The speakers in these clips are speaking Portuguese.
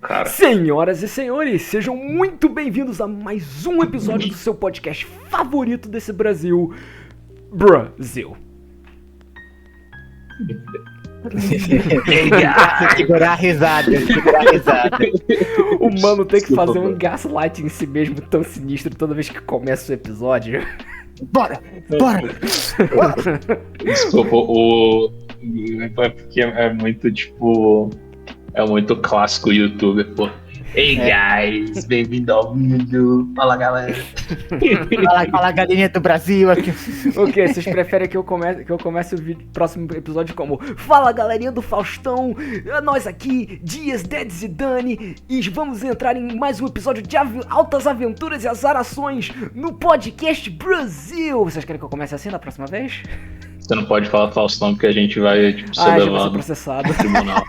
Cara. Senhoras e senhores, sejam muito bem-vindos a mais um episódio do seu podcast favorito desse Brasil. Segurar a risada. O mano tem que fazer um gaslight em si mesmo tão sinistro toda vez que começa o episódio. Bora! Desculpa, é porque é muito tipo. É muito clássico youtuber, pô. Hey guys, bem-vindo ao vídeo. Fala galera. Fala galinha do Brasil aqui. O que? Vocês preferem que eu comece o próximo episódio como Fala galerinha do Faustão, nós aqui, Dias, Dedes e Dani, e vamos entrar em mais um episódio de altas aventuras e azarações no podcast Brasil. Vocês querem que eu comece assim da próxima vez? Você não pode falar Faustão porque a gente vai ser levado processado. no tribunal.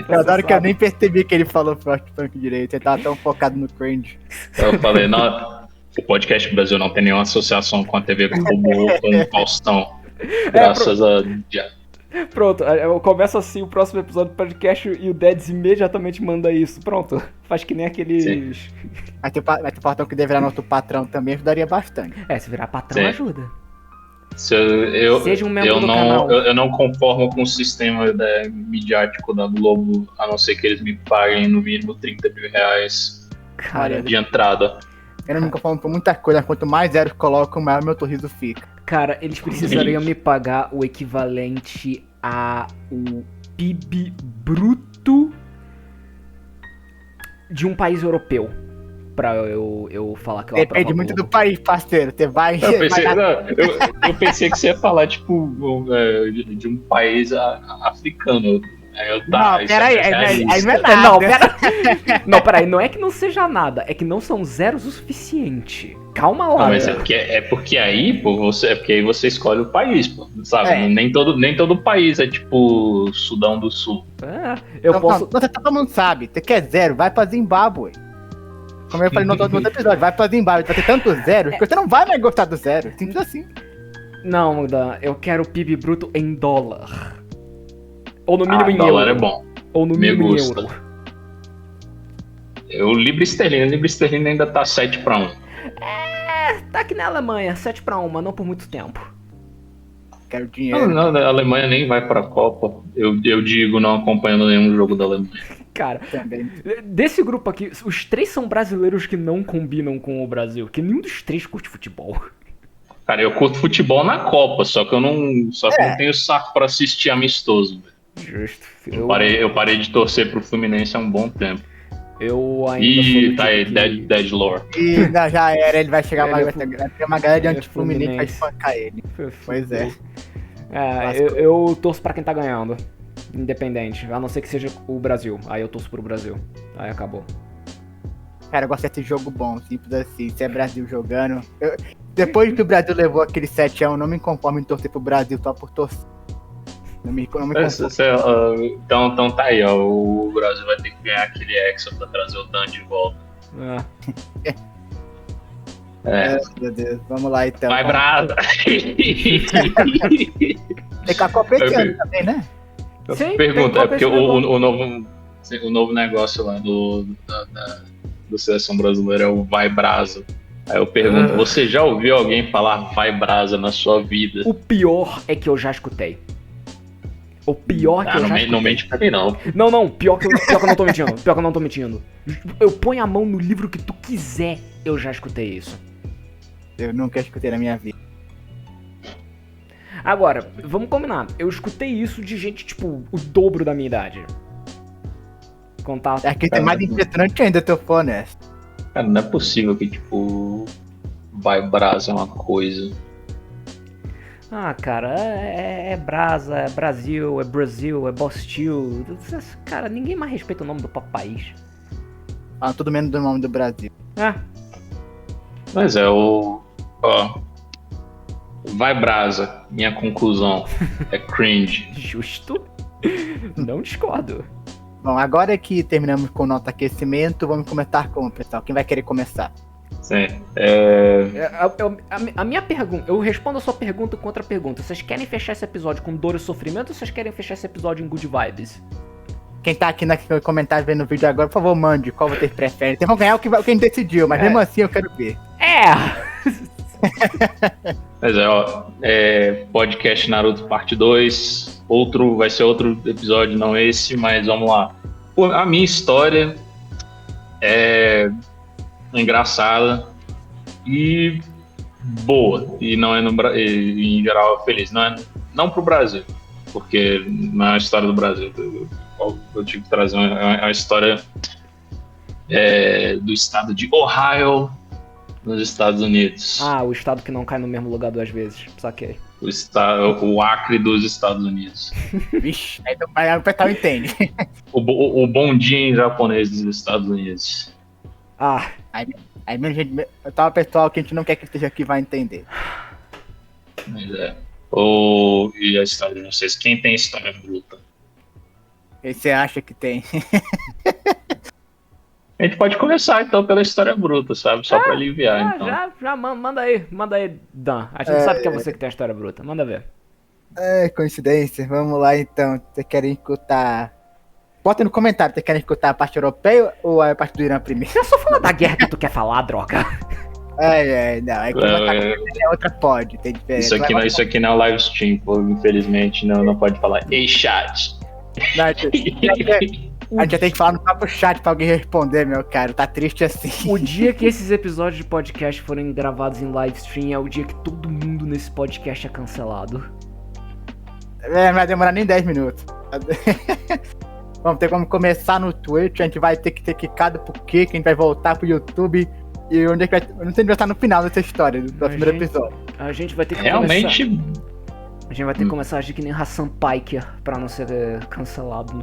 Eu adoro que eu nem percebi que ele falou funk direito, ele tava tão focado no cringe. Eu falei, não, o podcast Brasil não tem nenhuma associação com a TV Globo ou com o Faustão. Graças a Deus. Pronto, eu começo assim o próximo episódio do podcast e o Dedes imediatamente manda isso. Pronto, faz que nem aqueles... Sim. Mas tem o Faustão que deveria nosso patrão também ajudaria bastante. Se virar patrão ajuda. Seja um membro do canal. Eu não conformo com o sistema midiático da Globo, a não ser que eles me paguem no mínimo 30 mil reais de entrada. Eu não me conformo por muita coisa, quanto mais zeros colocam, maior meu sorriso fica. Cara, eles precisariam me pagar o equivalente a o PIB bruto de um país europeu. Pra eu falar que eu depende muito do país, parceiro. Você vai. Eu pensei que você ia falar, tipo, de um país africano. Não, peraí, aí não é nada. Não, peraí, não é que não seja nada, é que não são zeros o suficiente. Calma lá. Não, mas é porque aí, pô, porque aí você escolhe o país, pô, sabe? Nem todo país é tipo Sudão do Sul. Não, todo mundo sabe. Você quer zero, vai pra Zimbábue. Como eu falei no outro episódio, vai pra Zimbábue, vai ter tantos zeros que você não vai mais gostar do zero. Simples assim. Não, Dan, eu quero o PIB bruto em dólar. Ou no mínimo em euro. Dólar é bom. Ou no mínimo em euro. O Libra Esterlina ainda tá 7-1. Tá aqui na Alemanha, 7-1, mas não por muito tempo. Quero dinheiro. Não, a Alemanha nem vai pra Copa. Eu digo não acompanhando nenhum jogo da Alemanha. Cara, desse grupo aqui, os três são brasileiros que não combinam com o Brasil, que nenhum dos três curte futebol. Cara, eu curto futebol na Copa, só que eu não tenho saco pra assistir amistoso. Justo. Eu parei de torcer pro Fluminense há um bom tempo. Eu ainda tá aí, Dead Lore. Não, já era, ele vai chegar vai ter uma galera de anti-Fluminense que vai espancar ele. Pois é. Eu torço pra quem tá ganhando. Independente, a não ser que seja o Brasil. Aí eu torço pro Brasil. Aí acabou. Cara, eu gosto desse jogo bom, simples assim. Se é Brasil jogando. Depois que o Brasil levou aquele 7-1, eu não me conformo em torcer pro Brasil só por torcer. Não me conformo. Então tá aí, ó. O Brasil vai ter que ganhar aquele Hexa pra trazer o Dan de volta. Meu Deus, vamos lá então. Vai, Brasa! Tem que a Copa esse ano também, né? Sim, pergunta, porque o novo negócio lá do Seleção Brasileira é o Vai Brasa. Aí eu pergunto, você já ouviu alguém falar Vai Brasa na sua vida? O pior é que eu já escutei. O pior que eu já escutei. Não mente pra mim, não. Não, pior que eu não tô mentindo. Eu ponho a mão no livro que tu quiser, eu já escutei isso. Eu nunca escutei na minha vida. Agora, vamos combinar. Eu escutei isso de gente, tipo, o dobro da minha idade. Contato. É que é mais impressionante ainda, teu fone, né? Cara, não é possível que, tipo, Vai Brasa é uma coisa. Cara, é Brasa, é Brasil, é Bostil. Cara, ninguém mais respeita o nome do país. Tudo menos do nome do Brasil. Mas Vai Brasa, minha conclusão é cringe. Justo. Não discordo. Bom, agora que terminamos com o nosso aquecimento, vamos começar com o pessoal. Quem vai querer começar? Sim. A minha pergunta, eu respondo a sua pergunta com outra pergunta. Vocês querem fechar esse episódio com dor e sofrimento ou vocês querem fechar esse episódio em good vibes? quem tá aqui no comentário vendo o vídeo agora, por favor, mande qual vocês preferem. Vocês vão ganhar o que a gente decidiu, mas mesmo assim eu quero ver. Mas podcast Naruto parte 2. Vai ser outro episódio, não esse, mas vamos lá. A minha história é engraçada e boa. E não é em geral feliz. Não pro Brasil, porque não é a história do Brasil. Eu tive que trazer uma história do estado de Ohio, nos Estados Unidos. O estado que não cai no mesmo lugar 2 vezes. Saquei. O Acre dos Estados Unidos. Vixe, aí o pessoal entende. O bondinho japonês dos Estados Unidos. Aí mesmo gente, o pessoal que a gente não quer que esteja aqui vai entender. Mas e a história de vocês? Quem tem história bruta? E você acha que tem? A gente pode começar então pela história bruta, sabe? Só pra aliviar, então. Já manda aí, Dan. A gente sabe que é você que tem a história bruta. Manda ver. Coincidência. Vamos lá então. Vocês querem escutar? Bota no comentário, vocês querem escutar a parte europeia ou a parte do Irã primeiro? É só falar da guerra que tu quer falar, droga. Não. É outra pod, tem diferença. Isso aqui não é live stream, pô, infelizmente não pode falar. Ei, chat! Não, a gente já tem que falar no próprio chat pra alguém responder, meu cara. Tá triste assim. O dia que esses episódios de podcast forem gravados em live stream é o dia que todo mundo nesse podcast é cancelado. Não vai demorar nem 10 minutos. Vamos ter como começar no Twitch, a gente vai ter que ter quicado pro Kik, a gente vai voltar pro YouTube. E onde é que vai... Eu não sei onde vai estar no final dessa história, do primeiro episódio. A gente vai ter que realmente... A gente vai ter que começar a agir que nem Hassan Piker pra não ser cancelado.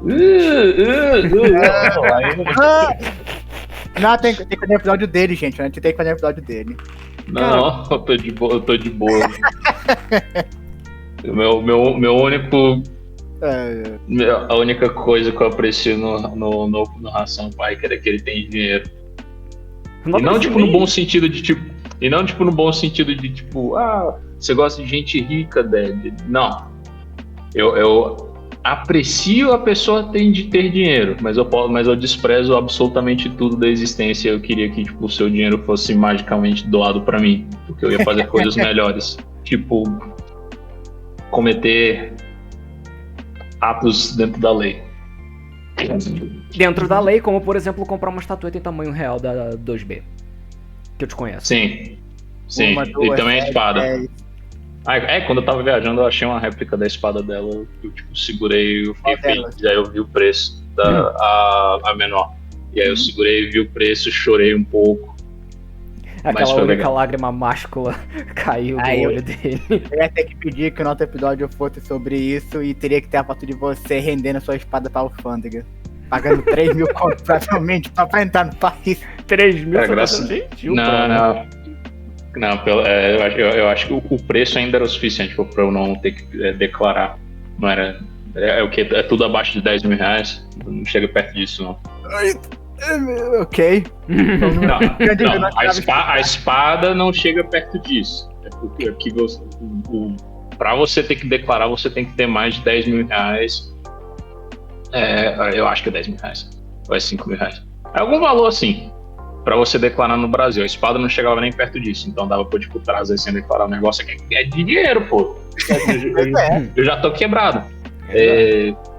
Não, tem que fazer o episódio dele, gente. A gente tem que fazer o episódio dele. Não, eu tô de boa. Meu único... A única coisa que eu aprecio no Hassan Piker é que ele tem dinheiro. E não tipo no bom sentido de tipo... você gosta de gente rica, Dad. Não. Eu aprecio a pessoa ter dinheiro, mas eu desprezo absolutamente tudo da existência. Eu queria que tipo, o seu dinheiro fosse magicamente doado pra mim, porque eu ia fazer coisas melhores. Tipo, cometer atos dentro da lei. Dentro da lei, como por exemplo, comprar uma estatueta em tamanho real da 2B. Que eu te conheço. Sim. E também a espada. Quando eu tava viajando, eu achei uma réplica da espada dela. Eu tipo, segurei, eu fiquei feliz. E aí eu vi o preço a menor. E aí eu segurei, vi o preço, chorei um pouco. Aquela única lágrima máscula caiu do olho dele. Eu ia ter que pedir que o nosso episódio fosse sobre isso e teria que ter a foto de você rendendo a sua espada pra alfândega. Pagando 3 mil contos, provavelmente, pra entrar no país. 3 mil? Não, eu acho que o preço ainda era o suficiente pra eu não ter que declarar. Não era. É o que? É tudo abaixo de 10 mil reais? Não chega perto disso, não. Ok. A espada não chega perto disso. É porque pra você ter que declarar, você tem que ter mais de 10 mil reais. Eu acho que é 10 mil reais. Ou é 5 mil reais. É algum valor assim. Pra você declarar no Brasil. A espada não chegava nem perto disso. Então dava pra tipo, trazer sem declarar um negócio aqui. É de dinheiro, pô. Eu já tô quebrado.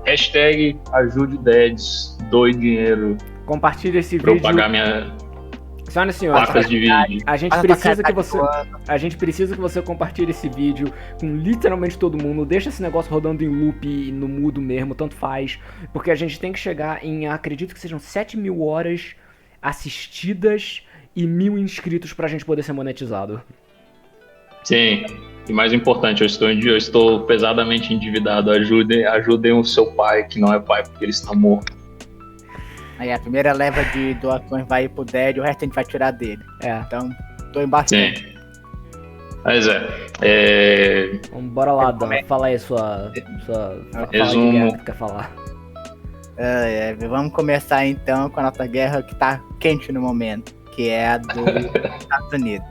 Hashtag ajude Dads. Doe dinheiro. Compartilhe esse pra vídeo. Eu pagar minha. Senhoras e senhores, placas de vídeo. A gente precisa que você compartilhe esse vídeo com literalmente todo mundo. Deixa esse negócio rodando em loop e no mudo mesmo, tanto faz. Porque a gente tem que chegar em, acredito que sejam 7 mil horas assistidas e 1.000 inscritos pra gente poder ser monetizado. Sim, e mais importante, eu estou pesadamente endividado. Ajudem o seu pai, que não é pai porque ele está morto. Aí a primeira leva de doações vai pro Dad, o resto a gente vai tirar dele. Então, tô embaixo. Sim. Mas Bora lá, Dan. Fala aí sua resumo. Fala aí que tu quer falar. Vamos começar então com a nossa guerra que tá quente no momento, que é a dos Estados Unidos.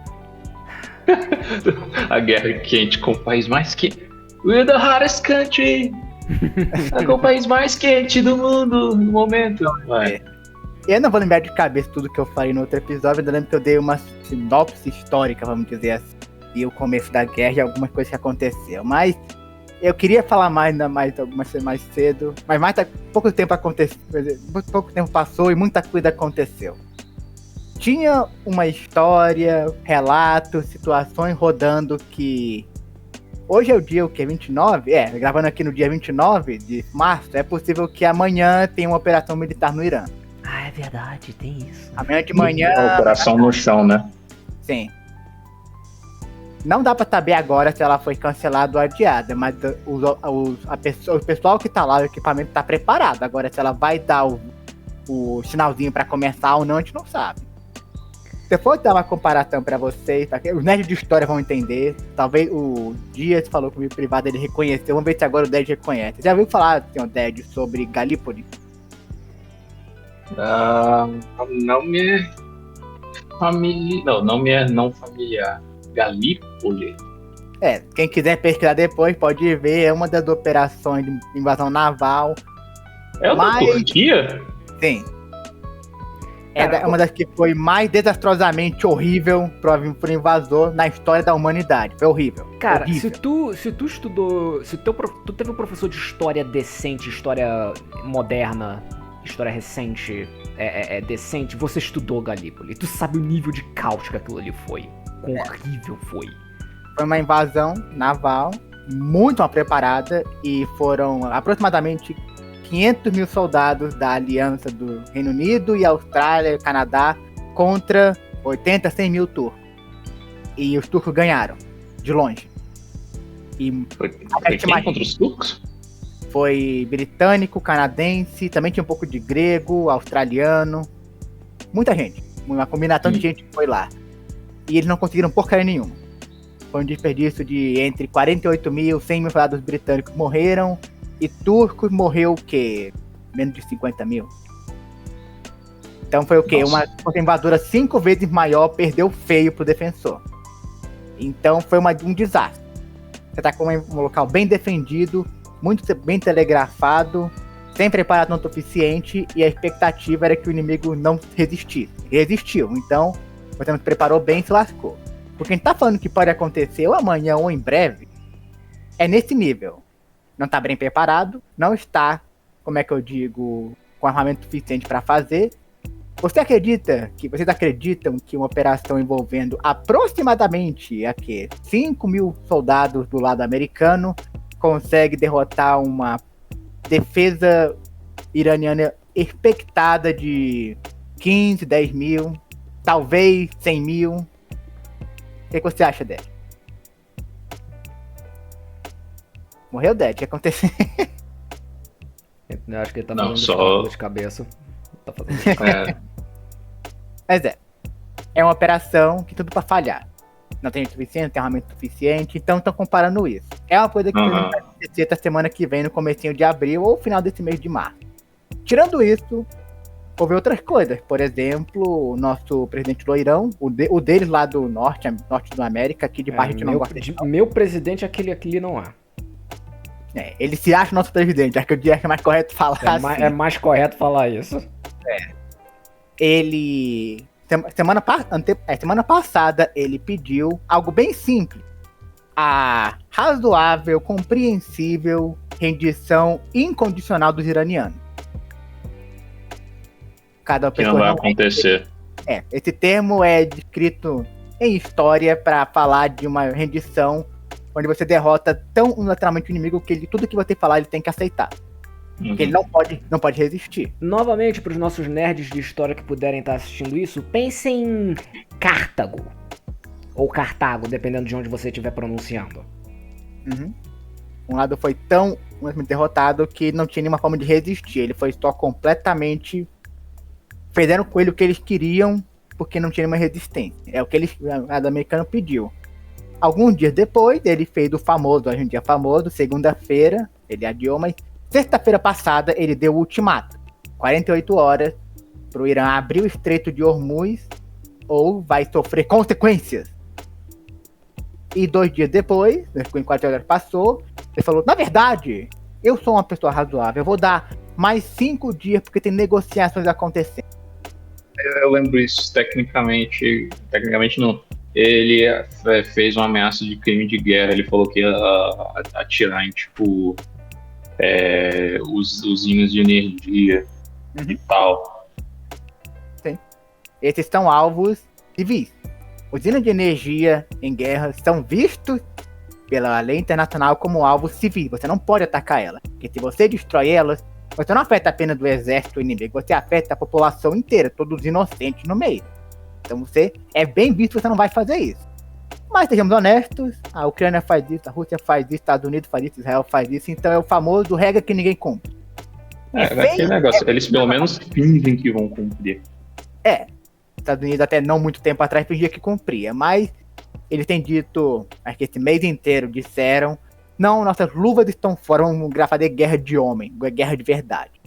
A guerra quente com o país mais quente. We're the hottest country É o país mais quente do mundo no momento. Vai. Eu não vou lembrar de cabeça tudo que eu falei no outro episódio, eu lembro que eu dei uma sinopse histórica, vamos dizer assim, e o começo da guerra e algumas coisas que aconteceu, mas eu queria falar mais algumas mais cedo, mas pouco tempo aconteceu, pouco tempo passou e muita coisa aconteceu. Tinha uma história, relatos, situações rodando que hoje é o dia, o que? 29? Gravando aqui no dia 29 de março, é possível que amanhã tenha uma operação militar no Irã. Ah, é verdade, tem isso. Amanhã de manhã... Operação no chão, né? Sim. Não dá pra saber agora se ela foi cancelada ou adiada, mas o pessoal que tá lá, o equipamento tá preparado. Agora, se ela vai dar o sinalzinho pra começar ou não, a gente não sabe. Se eu for dar uma comparação pra vocês, os nerds de história vão entender. Talvez o Dias falou comigo privado, ele reconheceu. Vamos ver se agora o Ded reconhece. Já ouviu falar, senhor Ded, sobre Galípoli? Não me é familiar. Não me é não familiar. Galípoli? Quem quiser pesquisar depois pode ver. É uma das operações de invasão naval. É da Turquia? Sim. É uma das que foi mais desastrosamente horrível pro invasor na história da humanidade. Foi horrível. Cara, horrível. se tu estudou. Se tu teve um professor de história decente, história moderna, história recente, decente, você estudou Galípoli. Tu sabe o nível de caos que aquilo ali foi. Quão horrível foi. Foi uma invasão naval muito mal preparada e foram aproximadamente 500 mil soldados da aliança do Reino Unido e Austrália e Canadá contra 80, 100 mil turcos. E os turcos ganharam, de longe. E foi quem contra os turcos? Foi britânico, canadense, também tinha um pouco de grego, australiano. Muita gente. Uma combinação de gente que foi lá. E eles não conseguiram porcaria nenhuma. Foi um desperdício de entre 48 mil, 100 mil soldados britânicos morreram. E turcos morreu o quê? Menos de 50 mil. Então foi o quê? Nossa. Uma invasora 5 vezes maior, perdeu feio pro defensor. Então foi um desastre. Você tá com um local bem defendido, muito bem telegrafado, sem preparamento suficiente, e a expectativa era que o inimigo não resistisse. Resistiu, então você não se preparou bem e se lascou. Porque a gente tá falando que pode acontecer ou amanhã ou em breve, é nesse nível. Não está bem preparado, não está, como é que eu digo, com armamento suficiente para fazer. Vocês acreditam que uma operação envolvendo aproximadamente 5 mil soldados do lado americano consegue derrotar uma defesa iraniana expectada de 15, 10 mil, talvez 100 mil? O que você acha, Ded? Morreu o Ded, o que aconteceu? Eu acho que ele tá fazendo cálculo de cabeça. Tá fazendo. Mas é uma operação que tudo pra falhar. Não tem suficiente, não tem armamento suficiente, então estão comparando isso. É uma coisa que vai acontecer essa semana que vem, no comecinho de abril ou final desse mês de março. Tirando isso, houve outras coisas. Por exemplo, o nosso presidente do Irão, o deles lá do norte da América, aqui de baixo a gente não gosta de... Meu presidente, aquele não é. Ele se acha nosso presidente, acho que o dia é mais correto falar assim. É mais correto falar isso. Ele... Semana passada, ele pediu algo bem simples. A razoável, compreensível rendição incondicional dos iranianos. Que não vai acontecer. Esse termo é descrito em história para falar de uma rendição onde você derrota tão unilateralmente o inimigo que tudo que você falar ele tem que aceitar. Porque ele não pode resistir. Novamente, para os nossos nerds de história que puderem estar assistindo isso, pensem em Cartago. Ou Cartago, dependendo de onde você estiver pronunciando. Um lado foi tão derrotado que não tinha nenhuma forma de resistir. Ele foi só completamente... Fizeram com ele o que eles queriam, porque não tinha nenhuma resistência. É o que o americano pediu. Alguns dias depois, ele fez o famoso, hoje em dia famoso, segunda-feira, ele adiou, mas sexta-feira passada ele deu o ultimato. 48 horas para o Irã abrir o Estreito de Hormuz ou vai sofrer consequências. E 2 dias depois, 48 horas passou, ele falou, na verdade, eu sou uma pessoa razoável, eu vou dar mais 5 dias porque tem negociações acontecendo. Eu lembro isso, tecnicamente não. Ele fez uma ameaça de crime de guerra, ele falou que ia atirar em, tipo, usinas de energia e tal. Sim. Esses são alvos civis. Usinas de energia em guerra são vistos pela lei internacional como alvos civis. Você não pode atacar elas, porque se você destrói elas, você não afeta apenas o exército inimigo, você afeta a população inteira, todos os inocentes no meio. Então você é bem visto, você não vai fazer isso. Mas sejamos honestos, a Ucrânia faz isso, a Rússia faz isso, Estados Unidos faz isso, Israel faz isso, então é o famoso regra que ninguém cumpre. Aquele negócio, eles pelo menos fingem que vão cumprir. Estados Unidos até não muito tempo atrás fingia que cumpria, mas eles têm dito, acho que esse mês inteiro disseram, não, nossas luvas estão fora, vamos fazer guerra de homem, guerra de verdade.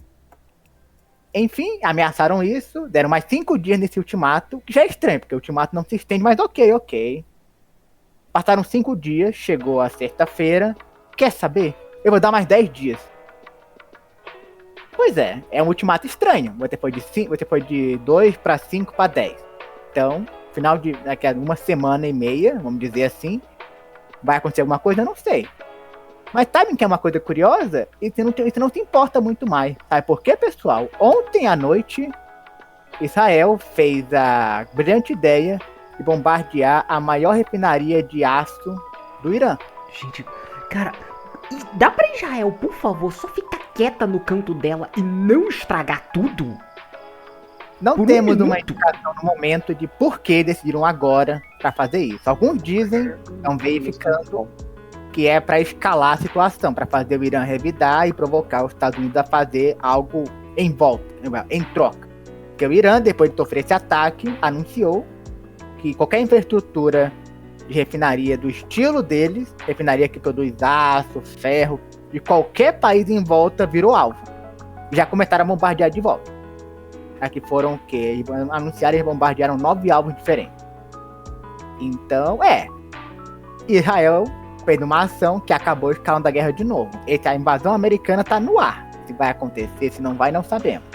Enfim, ameaçaram isso, deram mais 5 dias nesse ultimato, que já é estranho, porque o ultimato não se estende, mas ok. Passaram 5 dias, chegou a sexta-feira, quer saber? Eu vou dar mais 10 dias. Pois é um ultimato estranho, depois de 2 para 5 para 10. Então, final de daqui a uma semana e meia, vamos dizer assim, vai acontecer alguma coisa? Eu não sei. Mas sabe que é uma coisa curiosa? Isso não se importa muito mais. Sabe por quê, pessoal? Ontem à noite, Israel fez a brilhante ideia de bombardear a maior refinaria de aço do Irã. Gente, cara, dá pra Israel, por favor, só ficar quieta no canto dela e não estragar tudo? Não temos uma indicação no momento de por que decidiram agora para fazer isso. Alguns dizem, estão verificando, que é para escalar a situação, para fazer o Irã revidar e provocar os Estados Unidos a fazer algo em volta, em troca. Porque o Irã, depois de sofrer esse ataque, anunciou que qualquer infraestrutura de refinaria do estilo deles, refinaria que produz aço, ferro, de qualquer país em volta, virou alvo. Já começaram a bombardear de volta. Aqui foram o quê? Anunciaram e bombardearam 9 alvos diferentes. Então, Israel fez uma ação que acabou escalando a guerra de novo. A invasão americana tá no ar. Se vai acontecer, se não vai, não sabemos.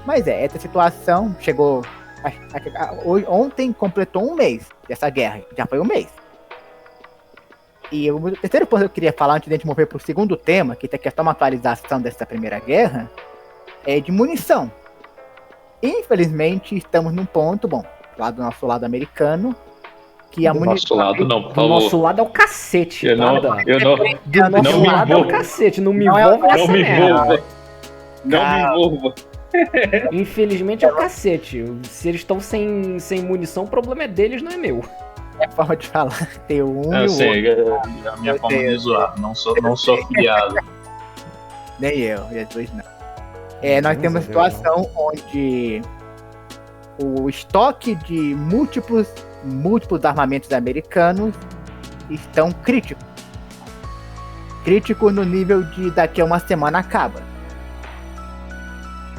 Mas essa situação chegou... Ontem completou um mês dessa guerra. Já foi um mês. E o terceiro ponto que eu queria falar, antes de a gente mover pro segundo tema, que é só uma atualização dessa primeira guerra, é de munição. Infelizmente, estamos num ponto, lá do nosso lado americano, que a munição... Do nosso lado não, por Do favor. nosso lado é o cacete. Eu não Do não nosso me lado é o envolvo. cacete, não me Não é- envolve nessa Não me merda. envolva. Não me envolva. Infelizmente é o cacete. Se eles estão sem munição, o problema é deles, não é meu. É a forma de falar. Tem um e Eu o sei, outro. é a minha forma de zoar. Não sou afiliado. Nem eu, Jesus não. Nós temos uma situação onde o estoque de múltiplos armamentos americanos estão críticos. Crítico no nível de daqui a uma semana acaba.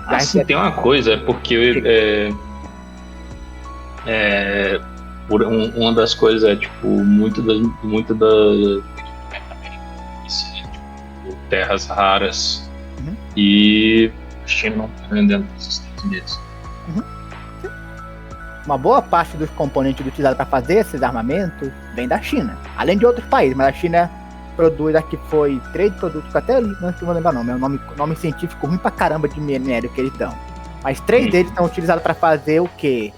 Assim, tem uma coisa, porque uma das coisas é, tipo, muito da tipo, terras raras e a China não tá vendendo para os Estados Unidos. Uma boa parte dos componentes utilizados para fazer esses armamentos vem da China, além de outros países, mas a China produz, aqui foi 3 produtos que até ali, não vou lembrar não, é um nome científico ruim pra caramba de minério que eles dão. Mas 3 deles são utilizados para fazer o quê?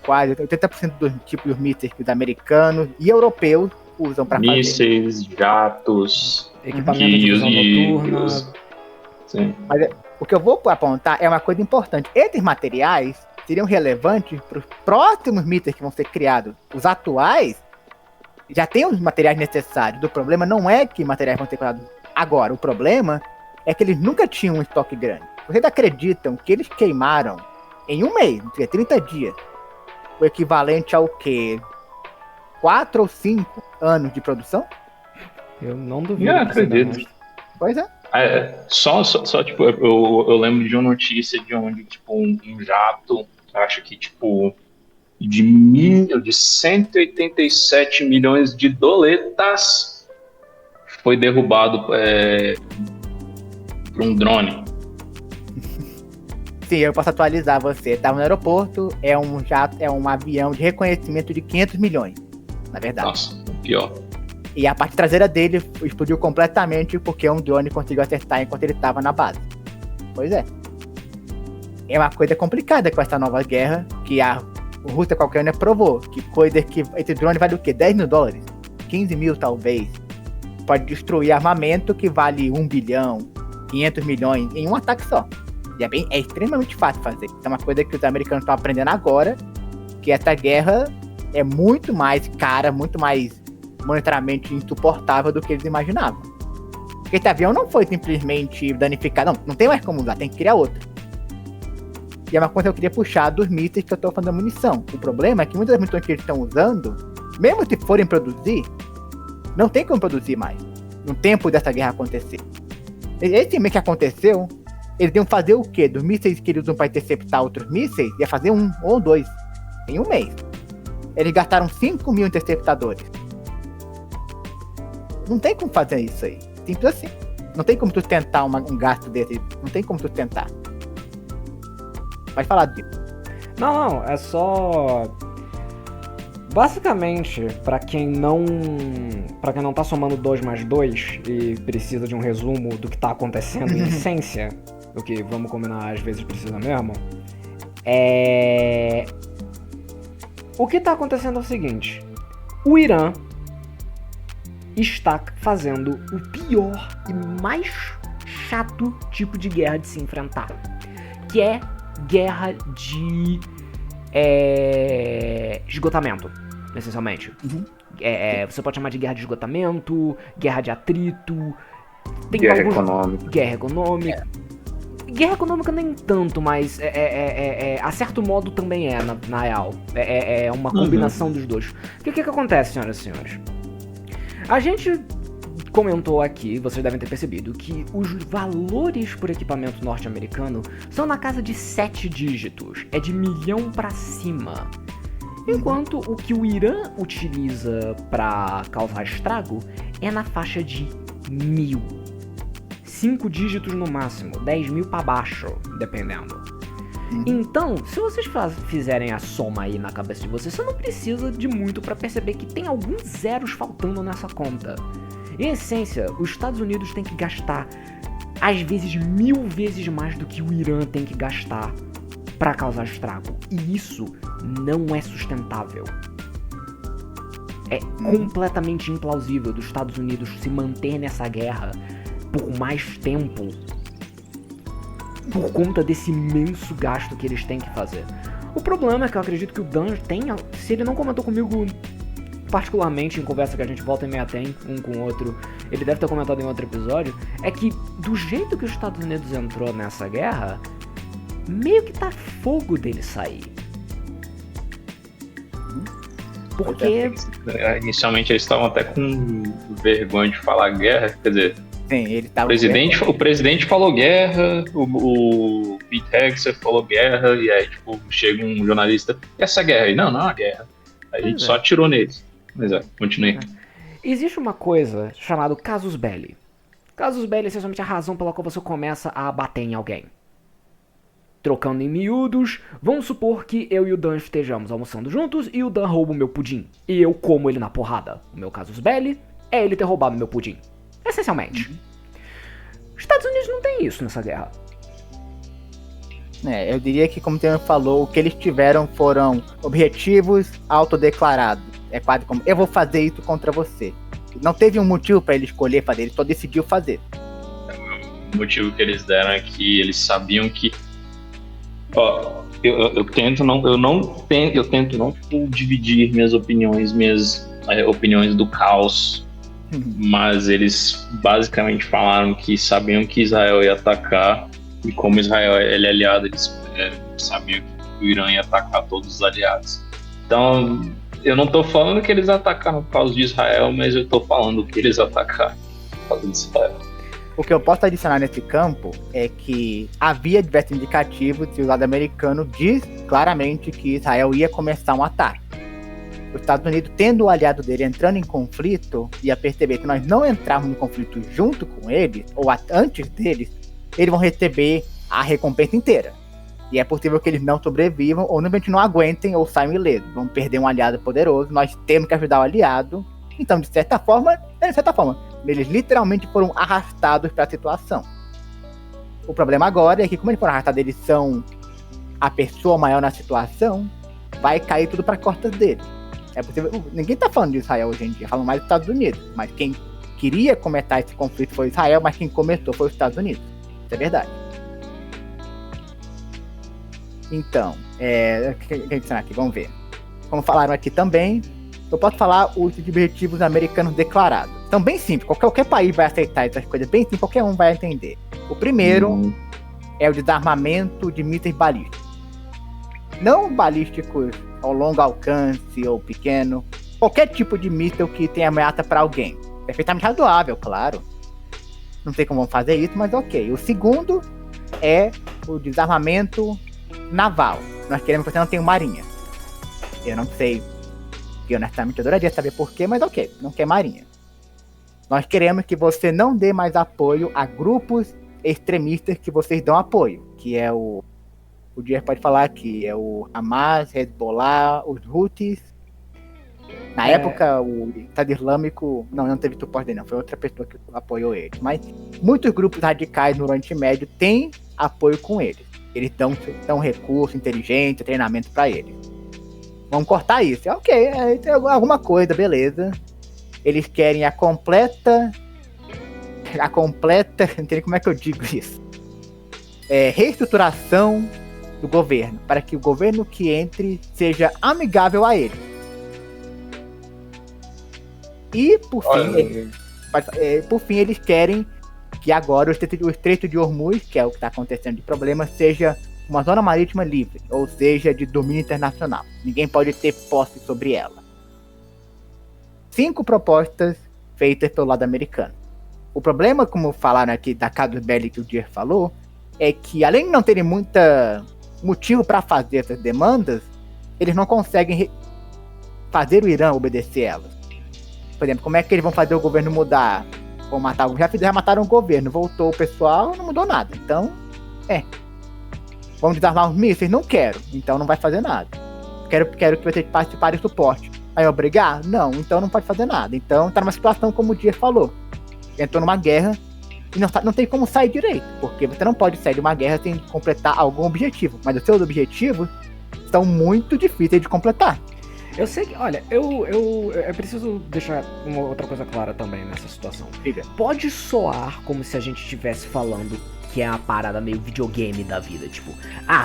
Quase 80% dos tipos de mísseis que os americanos e europeus usam para fazer. Mísseis, jatos, Equipamento de visão noturna. Sim. Mas o que eu vou apontar é uma coisa importante. Esses materiais seriam relevantes para os próximos mísseis que vão ser criados. Os atuais já têm os materiais necessários. O problema não é que materiais vão ser criados agora. O problema é que eles nunca tinham um estoque grande. Vocês acreditam que eles queimaram em um mês, 30 dias, o equivalente ao quê? 4 ou 5 anos de produção? Eu não duvido. Eu acredito. Pois é. Só tipo, eu lembro de uma notícia de onde, tipo, um jato, acho que, tipo, de 187 milhões de doletas foi derrubado por um drone. Sim, eu posso atualizar você. Tava no aeroporto, é um avião de reconhecimento de 500 milhões, na verdade. Nossa, pior. E a parte traseira dele explodiu completamente porque um drone conseguiu acertar enquanto ele estava na base. Pois é. É uma coisa complicada com essa nova guerra, que a Rússia qualquer ano provou. Que coisa que esse drone vale o quê? 10 mil dólares? 15 mil talvez. Pode destruir armamento que vale 1 bilhão, 500 milhões em um ataque só. E é extremamente fácil fazer. Isso é uma coisa que os americanos estão aprendendo agora, que essa guerra é muito mais cara, muito mais monetariamente insuportável do que eles imaginavam. Porque esse avião não foi simplesmente danificado. Não tem mais como usar, tem que criar outro. E é uma coisa que eu queria puxar dos mísseis que eu estou falando da munição. O problema é que muitas das munições que eles estão usando, mesmo se forem produzir, não tem como produzir mais no tempo dessa guerra acontecer. Esse mês que aconteceu, eles iam fazer o quê? Dos mísseis que eles usam para interceptar outros mísseis, ia fazer 1 ou 2 em um mês. Eles gastaram 5 mil interceptadores. Não tem como fazer isso aí. Simples assim. Não tem como sustentar um gasto desse. Não tem como sustentar. Pode falar disso. Não, é só... Basicamente, pra quem não tá somando 2 mais 2 e precisa de um resumo do que tá acontecendo em essência, o que, vamos combinar, às vezes precisa mesmo, o que tá acontecendo é o seguinte: o Irã está fazendo o pior e mais chato tipo de guerra de se enfrentar, que é guerra de esgotamento, essencialmente. Você pode chamar de guerra de esgotamento, guerra de atrito, tem guerra econômica. Guerra econômica. Guerra econômica nem tanto, mas a certo modo também na real. É uma combinação dos dois. O que acontece, senhoras e senhores? A gente comentou aqui, vocês devem ter percebido, que os valores por equipamento norte-americano são na casa de 7 dígitos. É de 1 milhão pra cima. Enquanto o que o Irã utiliza pra causar estrago é na faixa de 1.000. 5 dígitos no máximo, 10 mil pra baixo, dependendo. Então, se vocês fizerem a soma aí na cabeça de vocês, você não precisa de muito pra perceber que tem alguns zeros faltando nessa conta. Em essência, os Estados Unidos têm que gastar às vezes 1000 vezes mais do que o Irã tem que gastar pra causar estrago. E isso não é sustentável. É completamente implausível dos Estados Unidos se manter nessa guerra por mais tempo por conta desse imenso gasto que eles têm que fazer. O problema é que eu acredito que o Dan tenha, se ele não comentou comigo particularmente em conversa que a gente volta e meia tem um com o outro, ele deve ter comentado em outro episódio, é que do jeito que os Estados Unidos entrou nessa guerra, meio que tá fogo dele sair. Porque... Inicialmente eles estavam até com vergonha de falar guerra, quer dizer... Sim, ele tava o presidente falou guerra, o Pete Hegseth falou guerra, e aí tipo, chega um jornalista, e essa guerra aí? Não é uma guerra. A gente só atirou neles. Mas continue. Existe uma coisa chamada casus belli. Casus belli é essencialmente a razão pela qual você começa a bater em alguém. Trocando em miúdos, vamos supor que eu e o Dan estejamos almoçando juntos e o Dan rouba o meu pudim. E eu como ele na porrada. O meu casus belli é ele ter roubado meu pudim. Essencialmente. Os Estados Unidos não tem isso nessa guerra. Eu diria que, como o Temer falou, o que eles tiveram foram objetivos autodeclarados. É quase como, eu vou fazer isso contra você. Não teve um motivo pra ele escolher fazer, ele só decidiu fazer. O motivo que eles deram é que eles sabiam que... Eu tento não dividir minhas opiniões do caos, mas eles basicamente falaram que sabiam que Israel ia atacar, e como Israel ele é aliado, eles sabiam que o Irã ia atacar todos os aliados. Então, eu não tô falando que eles atacaram por causa de Israel, mas eu tô falando que eles atacaram por causa de Israel. O que eu posso adicionar nesse campo é que havia diversos indicativos que o lado americano diz claramente que Israel ia começar um ataque. os Estados Unidos, tendo o aliado dele entrando em conflito, ia perceber que nós não entrarmos em conflito junto com eles, ou antes deles, eles vão receber a recompensa inteira. E é possível que eles não sobrevivam, ou simplesmente não aguentem, ou saiam ilesos. Vão perder um aliado poderoso, nós temos que ajudar o aliado. Então, de certa forma, eles literalmente foram arrastados para a situação. O problema agora é que, como eles foram arrastados, eles são a pessoa maior na situação, vai cair tudo para costas deles. É possível, ninguém tá falando de Israel hoje em dia, falam mais dos Estados Unidos. Mas quem queria começar esse conflito foi Israel, mas quem começou foi os Estados Unidos. Isso é verdade. Então, o que a gente está aqui? Vamos ver. Como falaram aqui também, eu posso falar os objetivos americanos declarados. São bem simples, qualquer país vai aceitar essas coisas, bem simples, qualquer um vai entender. O primeiro é o desarmamento de mísseis balísticos. Não balísticos ao longo alcance ou pequeno, qualquer tipo de míssil que tenha ameaça para alguém. Perfeitamente razoável, claro. Não sei como vão fazer isso, mas ok. O segundo é o desarmamento naval. Nós queremos que você não tenha marinha. Eu não sei, eu honestamente adoraria saber porquê, mas ok, não quer marinha. Nós queremos que você não dê mais apoio a grupos extremistas que vocês dão apoio, que é o Dias pode falar que é o Hamas, Hezbollah, os Houthis. Na época, o Estado Islâmico não teve suporte dele, não, foi outra pessoa que apoiou ele. Mas muitos grupos radicais no Oriente Médio têm apoio com eles. Eles dão recurso, inteligência, treinamento para eles. Vamos cortar isso. Ok, tem alguma coisa, beleza. Eles querem a completa, não sei como é que eu digo isso. Reestruturação do governo, para que o governo que entre seja amigável a ele. E, por fim, eles querem que agora o Estreito de Hormuz, que é o que está acontecendo de problema, seja uma zona marítima livre, ou seja, de domínio internacional. Ninguém pode ter posse sobre ela. 5 propostas feitas pelo lado americano. O problema, como falaram aqui da casus belli que o Dias falou, é que além de não terem muita motivo para fazer essas demandas, eles não conseguem fazer o Irã obedecer elas. Por exemplo, como é que eles vão fazer o governo mudar? Vão matar, já mataram o governo, voltou o pessoal, não mudou nada. Então, vamos desarmar os mísseis? Não quero, então não vai fazer nada. Quero que vocês participarem do suporte. Aí obrigar? Não, então não pode fazer nada. Então tá numa situação como o Dias falou. Entrou numa guerra e não tem como sair direito, porque você não pode sair de uma guerra sem completar algum objetivo, mas os seus objetivos são muito difíceis de completar. Eu sei que, olha, eu preciso deixar uma outra coisa clara também nessa situação. Filha. Pode soar como se a gente estivesse falando que é uma parada meio videogame da vida, tipo,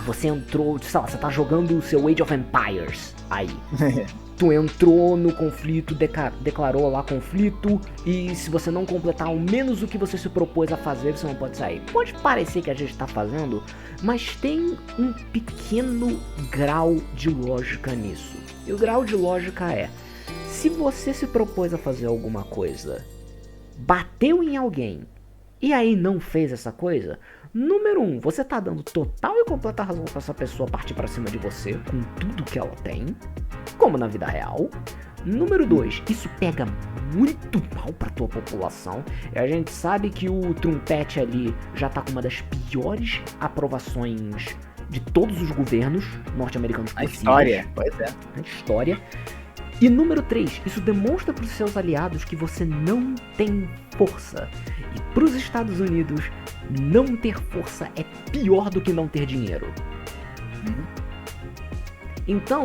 você entrou, sei lá, você tá jogando o seu Age of Empires aí. Tu entrou no conflito, declarou lá conflito, e se você não completar ao menos o que você se propôs a fazer, você não pode sair. Pode parecer que a gente tá fazendo, mas tem um pequeno grau de lógica nisso. E o grau de lógica é, se você se propôs a fazer alguma coisa, bateu em alguém, e aí não fez essa coisa, número 1, você tá dando total e completa razão pra essa pessoa partir pra cima de você, com tudo que ela tem, como na vida real. Número 2, isso pega muito mal pra tua população. E a gente sabe que o Trumpete ali já tá com uma das piores aprovações de todos os governos norte-americanos possíveis. História, pois é. A história. E número 3, isso demonstra para os seus aliados que você não tem força. E para os Estados Unidos, não ter força é pior do que não ter dinheiro. Então...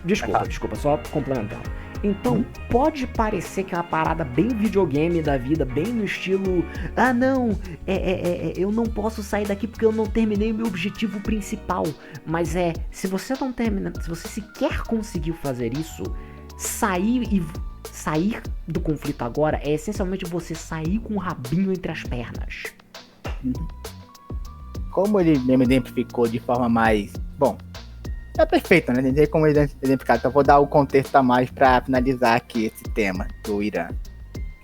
Desculpa, só complementando. Então, pode parecer que é uma parada bem videogame da vida, bem no estilo... eu não posso sair daqui porque eu não terminei o meu objetivo principal. Mas se você não termina, se você sequer conseguiu fazer isso, sair do conflito agora é essencialmente você sair com o rabinho entre as pernas. Como ele mesmo exemplificou de forma mais... Bom, é perfeito, né? Não tem como exemplificar. Então vou dar o contexto a mais pra finalizar aqui esse tema do Irã.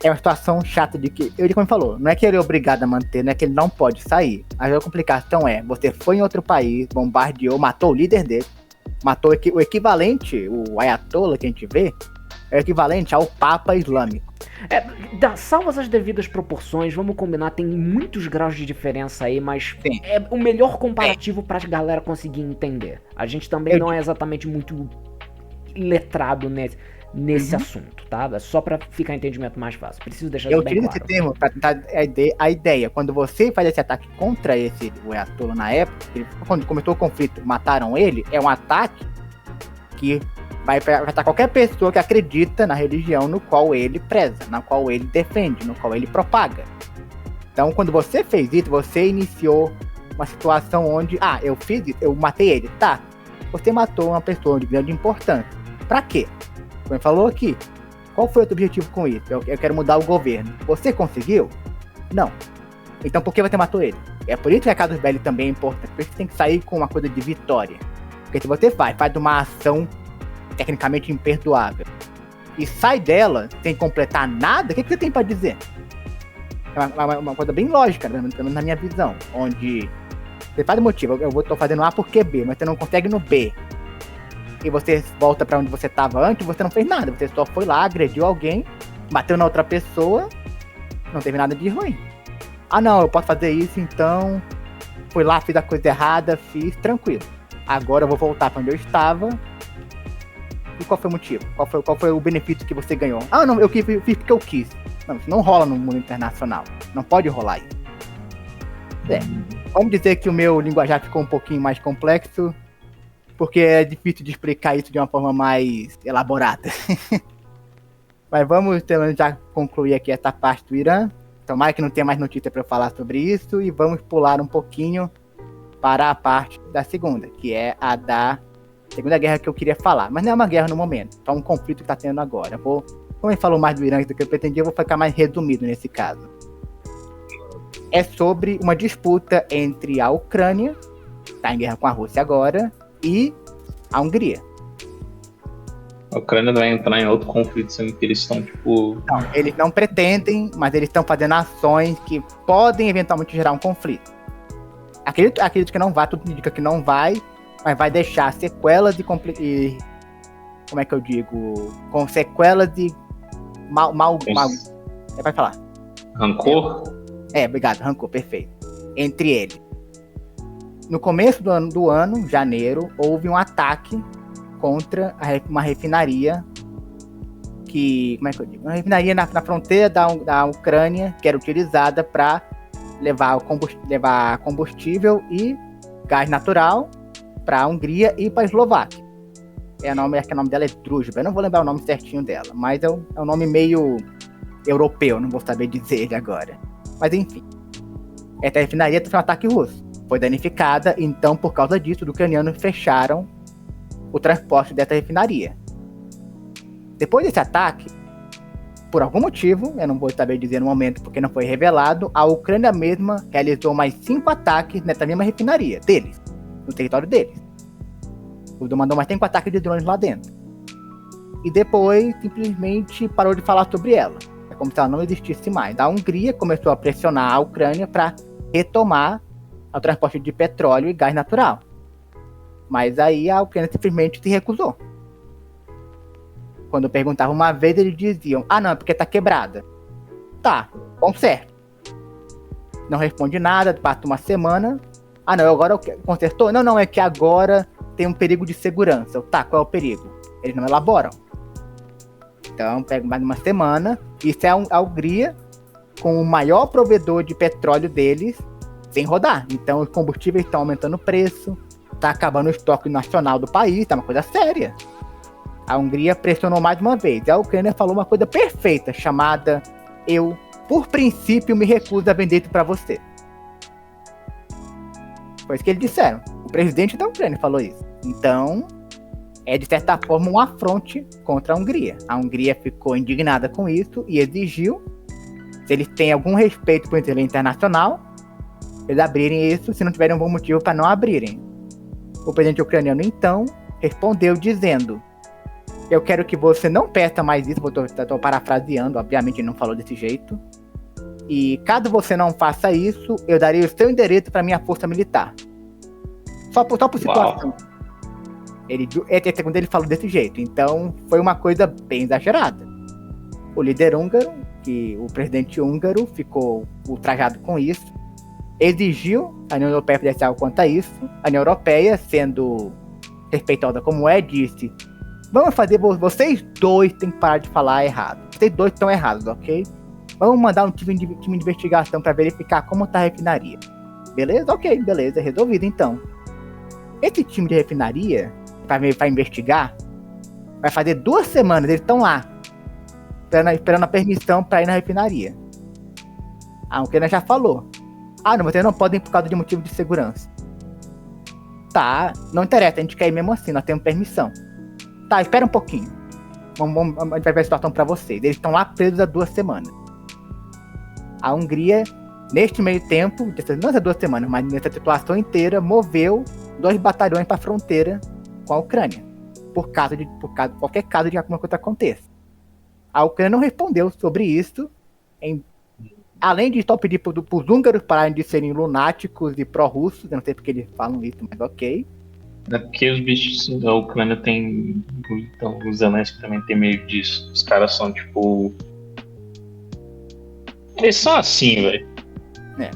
É uma situação chata de que, como ele falou, não é que ele é obrigado a manter, não é que ele não pode sair. A complicação é, você foi em outro país, bombardeou, matou o líder dele, Matou o equivalente, o Ayatollah que a gente vê, é o equivalente ao Papa Islâmico. Salvas as devidas proporções, vamos combinar, tem muitos graus de diferença aí, mas Sim. é o melhor comparativo pra galera conseguir entender. A gente também não é exatamente muito letrado nesse assunto, tá? É só pra ficar entendimento mais fácil. Preciso deixar isso bem claro. Eu utilizo esse termo pra tentar a ideia. Quando você faz esse ataque contra o Ayatollah na época, quando começou o conflito, mataram ele, é um ataque que vai afetar qualquer pessoa que acredita na religião no qual ele preza, na qual ele defende, no qual ele propaga. Então, quando você fez isso, você iniciou uma situação onde, eu fiz isso, eu matei ele, tá? Você matou uma pessoa de grande importância. Pra quê? Como ele falou aqui, qual foi o teu objetivo com isso? Eu quero mudar o governo. Você conseguiu? Não. Então por que você matou ele? É por isso que a Casus Belli também é importante. Por isso que tem que sair com uma coisa de vitória. Porque se você faz uma ação tecnicamente imperdoável e sai dela sem completar nada, o que você tem pra dizer? É uma coisa bem lógica, pelo menos na minha visão. Onde você faz o motivo, tô fazendo A porque B, mas você não consegue no B. E você volta pra onde você tava antes, você não fez nada. Você só foi lá, agrediu alguém, bateu na outra pessoa, não teve nada de ruim. Não, eu posso fazer isso, então fui lá, fiz a coisa errada, fiz, tranquilo. Agora eu vou voltar pra onde eu estava. E qual foi o motivo? Qual foi o benefício que você ganhou? Não, eu fiz porque eu quis. Não, isso não rola no mundo internacional. Não pode rolar isso. Vamos dizer que o meu linguajar ficou um pouquinho mais complexo, porque é difícil de explicar isso de uma forma mais elaborada. Mas vamos já concluir aqui essa parte do Irã. Tomara que não tenha mais notícia para eu falar sobre isso. E vamos pular um pouquinho para a parte da segunda, que é a da Segunda Guerra que eu queria falar. Mas não é uma guerra no momento, é um conflito que está tendo agora. Como ele falou mais do Irã do que eu pretendia, eu vou ficar mais resumido nesse caso. É sobre uma disputa entre a Ucrânia, que está em guerra com a Rússia agora, e a Hungria. A Ucrânia vai entrar em outro conflito, sendo que eles estão, Não, eles não pretendem, mas eles estão fazendo ações que podem eventualmente gerar um conflito. Acredito que não vai, tudo indica que não vai, mas vai deixar sequelas e como é que eu digo? Com sequelas de vai falar. Rancor? Obrigado, rancor, perfeito. Entre eles. No começo do ano, janeiro, houve um ataque contra uma refinaria como é que eu digo? Uma refinaria na fronteira da Ucrânia, que era utilizada para levar combustível e gás natural para a Hungria e para a Eslováquia. O nome dela é Druzhba, eu não vou lembrar o nome certinho dela, mas é um nome meio europeu, não vou saber dizer ele agora. Mas enfim, essa refinaria foi um ataque russo, foi danificada, então por causa disso, os ucranianos fecharam o transporte dessa refinaria. Depois desse ataque, por algum motivo, eu não vou saber dizer no momento porque não foi revelado, a Ucrânia mesma realizou mais 5 ataques nessa mesma refinaria deles, no território deles. Mandou mais 5 ataques de drones lá dentro. E depois, simplesmente, parou de falar sobre ela. É como se ela não existisse mais. A Hungria começou a pressionar a Ucrânia para retomar o transporte de petróleo e gás natural. Mas aí a Ucrânia simplesmente se recusou. Quando eu perguntava uma vez, eles diziam: não, é porque tá quebrada. Tá, conserto. Não responde nada, passa uma semana. Não, agora consertou? Não, é que agora tem um perigo de segurança. Tá, qual é o perigo? Eles não elaboram. Então, pega mais uma semana. Isso é a Hungria com o maior provedor de petróleo deles sem rodar. Então, os combustíveis estão aumentando o preço, tá acabando o estoque nacional do país, tá uma coisa séria. A Hungria pressionou mais uma vez. E a Ucrânia falou uma coisa perfeita, chamada: eu, por princípio, me recuso a vender isso para você. Foi isso que eles disseram. O presidente da Ucrânia falou isso. Então, é de certa forma um afronte contra a Hungria. A Hungria ficou indignada com isso e exigiu, se eles têm algum respeito por direito internacional, eles abrirem isso, se não tiverem um bom motivo para não abrirem. O presidente ucraniano, então, respondeu dizendo: eu quero que você não peça mais isso, estou parafraseando, obviamente ele não falou desse jeito, e caso você não faça isso, eu darei o seu endereço para minha força militar. Só por situação. Segundo ele falou desse jeito. Então, foi uma coisa bem exagerada. O líder húngaro, o presidente húngaro, ficou ultrajado com isso. Exigiu a União Europeia fizesse algo quanto a isso. A União Europeia, sendo respeitosa como disse: vamos fazer, vocês dois têm que parar de falar errado. Vocês dois estão errados, ok? Vamos mandar um time de investigação para verificar como tá a refinaria. Beleza? Ok, beleza, resolvido então. Esse time de refinaria, para investigar, vai fazer 2 semanas, eles estão lá, esperando a permissão para ir na refinaria. A Ucrânia já falou: não, vocês não podem por causa de motivo de segurança. Tá, não interessa, a gente quer ir mesmo assim, nós temos permissão. Tá, espera um pouquinho. A gente vai ver a situação pra vocês. Eles estão lá presos há 2 semanas. A Hungria, neste meio tempo, não há 2 semanas, mas nessa situação inteira, moveu 2 batalhões pra fronteira com a Ucrânia. Por qualquer caso de alguma coisa aconteça. A Ucrânia não respondeu sobre isso. Além de só pedir pros húngaros pararem de serem lunáticos e pró-russos, eu não sei porque eles falam isso, mas ok. É porque os bichos da Ucrânia tem. Então, o Zelensky também tem meio disso. Os caras são tipo. Eles são assim, velho.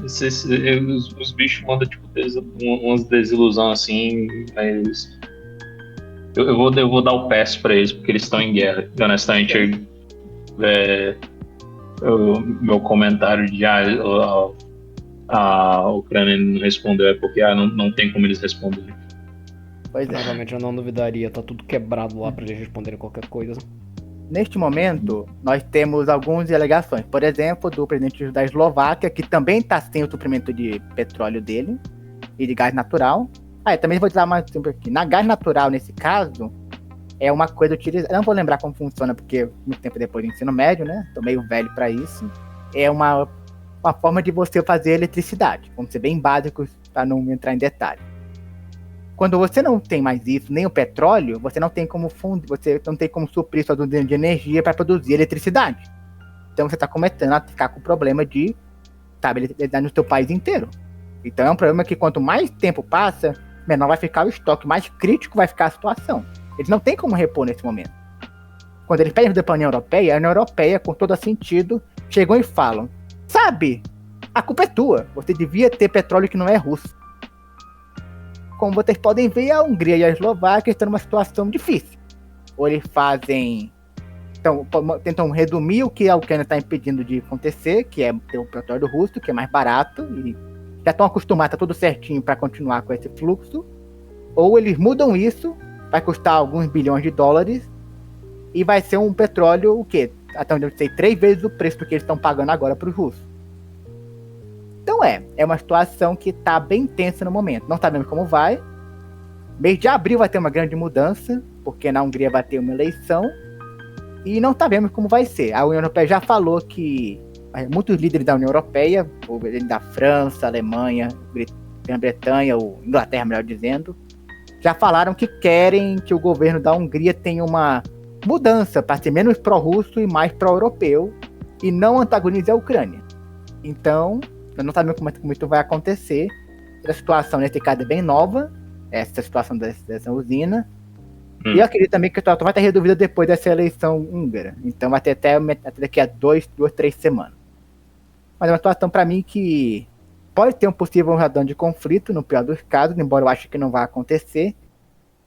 Os bichos mandam tipo umas desilusões assim, mas. Eu vou dar o pass pra eles, porque eles estão em guerra. E, honestamente, meu comentário de a Ucrânia não respondeu é porque não tem como eles responderem. Pois é. Provavelmente eu não duvidaria, tá tudo quebrado lá pra eles responderem qualquer coisa. Neste momento, nós temos algumas alegações. Por exemplo, do presidente da Eslováquia, que também está sem o suprimento de petróleo dele e de gás natural. Eu também vou dizer mais um tempo aqui. Na gás natural, nesse caso, é uma coisa utilizada. Não vou lembrar como funciona, porque muito tempo depois do ensino médio, né? Tô meio velho para isso. É uma forma de você fazer eletricidade. Vamos ser bem básicos para não entrar em detalhe. Quando você não tem mais isso, nem o petróleo, você não tem como suprir sua usina de energia para produzir eletricidade. Então você está começando a ficar com o problema de estabilidade no seu país inteiro. Então é um problema que quanto mais tempo passa, menor vai ficar o estoque, mais crítico vai ficar a situação. Eles não têm como repor nesse momento. Quando eles pedem ajuda para a União Europeia, com todo sentido, chegam e falam: sabe, a culpa é tua, você devia ter petróleo que não é russo. Como vocês podem ver, a Hungria e a Eslováquia estão numa situação difícil. Ou eles tentam resumir o que a Ucrânia está impedindo de acontecer, que é ter o petróleo russo, que é mais barato, e já estão acostumados, tá tudo certinho para continuar com esse fluxo. Ou eles mudam isso, vai custar alguns bilhões de dólares, e vai ser um petróleo, o quê? Até onde eu sei, 3 vezes o preço do que eles estão pagando agora para os russos. Então é uma situação que está bem tensa no momento. Não sabemos como vai. Mês de abril vai ter uma grande mudança, porque na Hungria vai ter uma eleição, e não sabemos como vai ser. A União Europeia já falou que muitos líderes da União Europeia, da França, Alemanha, Grã-Bretanha, ou Inglaterra, melhor dizendo, já falaram que querem que o governo da Hungria tenha uma mudança para ser menos pró-russo e mais pró-europeu, e não antagonize a Ucrânia. Então, nós não sabemos como isso vai acontecer. A situação, nesse caso, é bem nova, essa situação dessa usina. E eu acredito também que a situação vai estar resolvida depois dessa eleição húngara. Então vai ter até daqui a 2, 3 semanas. Mas é uma situação, para mim, que pode ter um possível radão de conflito, no pior dos casos, embora eu ache que não vai acontecer.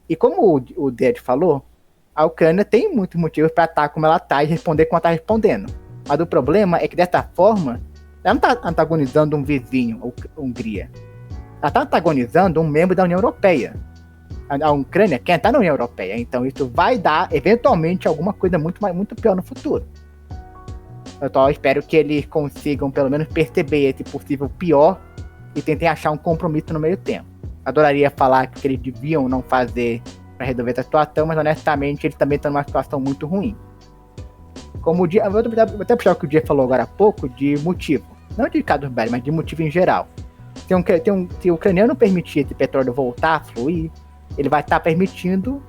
E como o Ded falou, a Ucrânia tem muitos motivos para estar como ela está e responder como ela está respondendo. Mas o problema é que, dessa forma, ela não está antagonizando um vizinho, a Hungria. Ela está antagonizando um membro da União Europeia. A Ucrânia quer estar na União Europeia. Então isso vai dar, eventualmente, alguma coisa muito pior no futuro. Eu espero que eles consigam, pelo menos, perceber esse possível pior e tentem achar um compromisso no meio tempo. Adoraria falar que eles deviam não fazer para resolver essa situação, mas, honestamente, eles também estão numa situação muito ruim. Como o Dia, vou até puxar o que o Dia falou agora há pouco, de motivo. Não de casos bélicos, mas de motivo em geral. Se o ucraniano permitir esse petróleo voltar a fluir, ele vai estar permitindo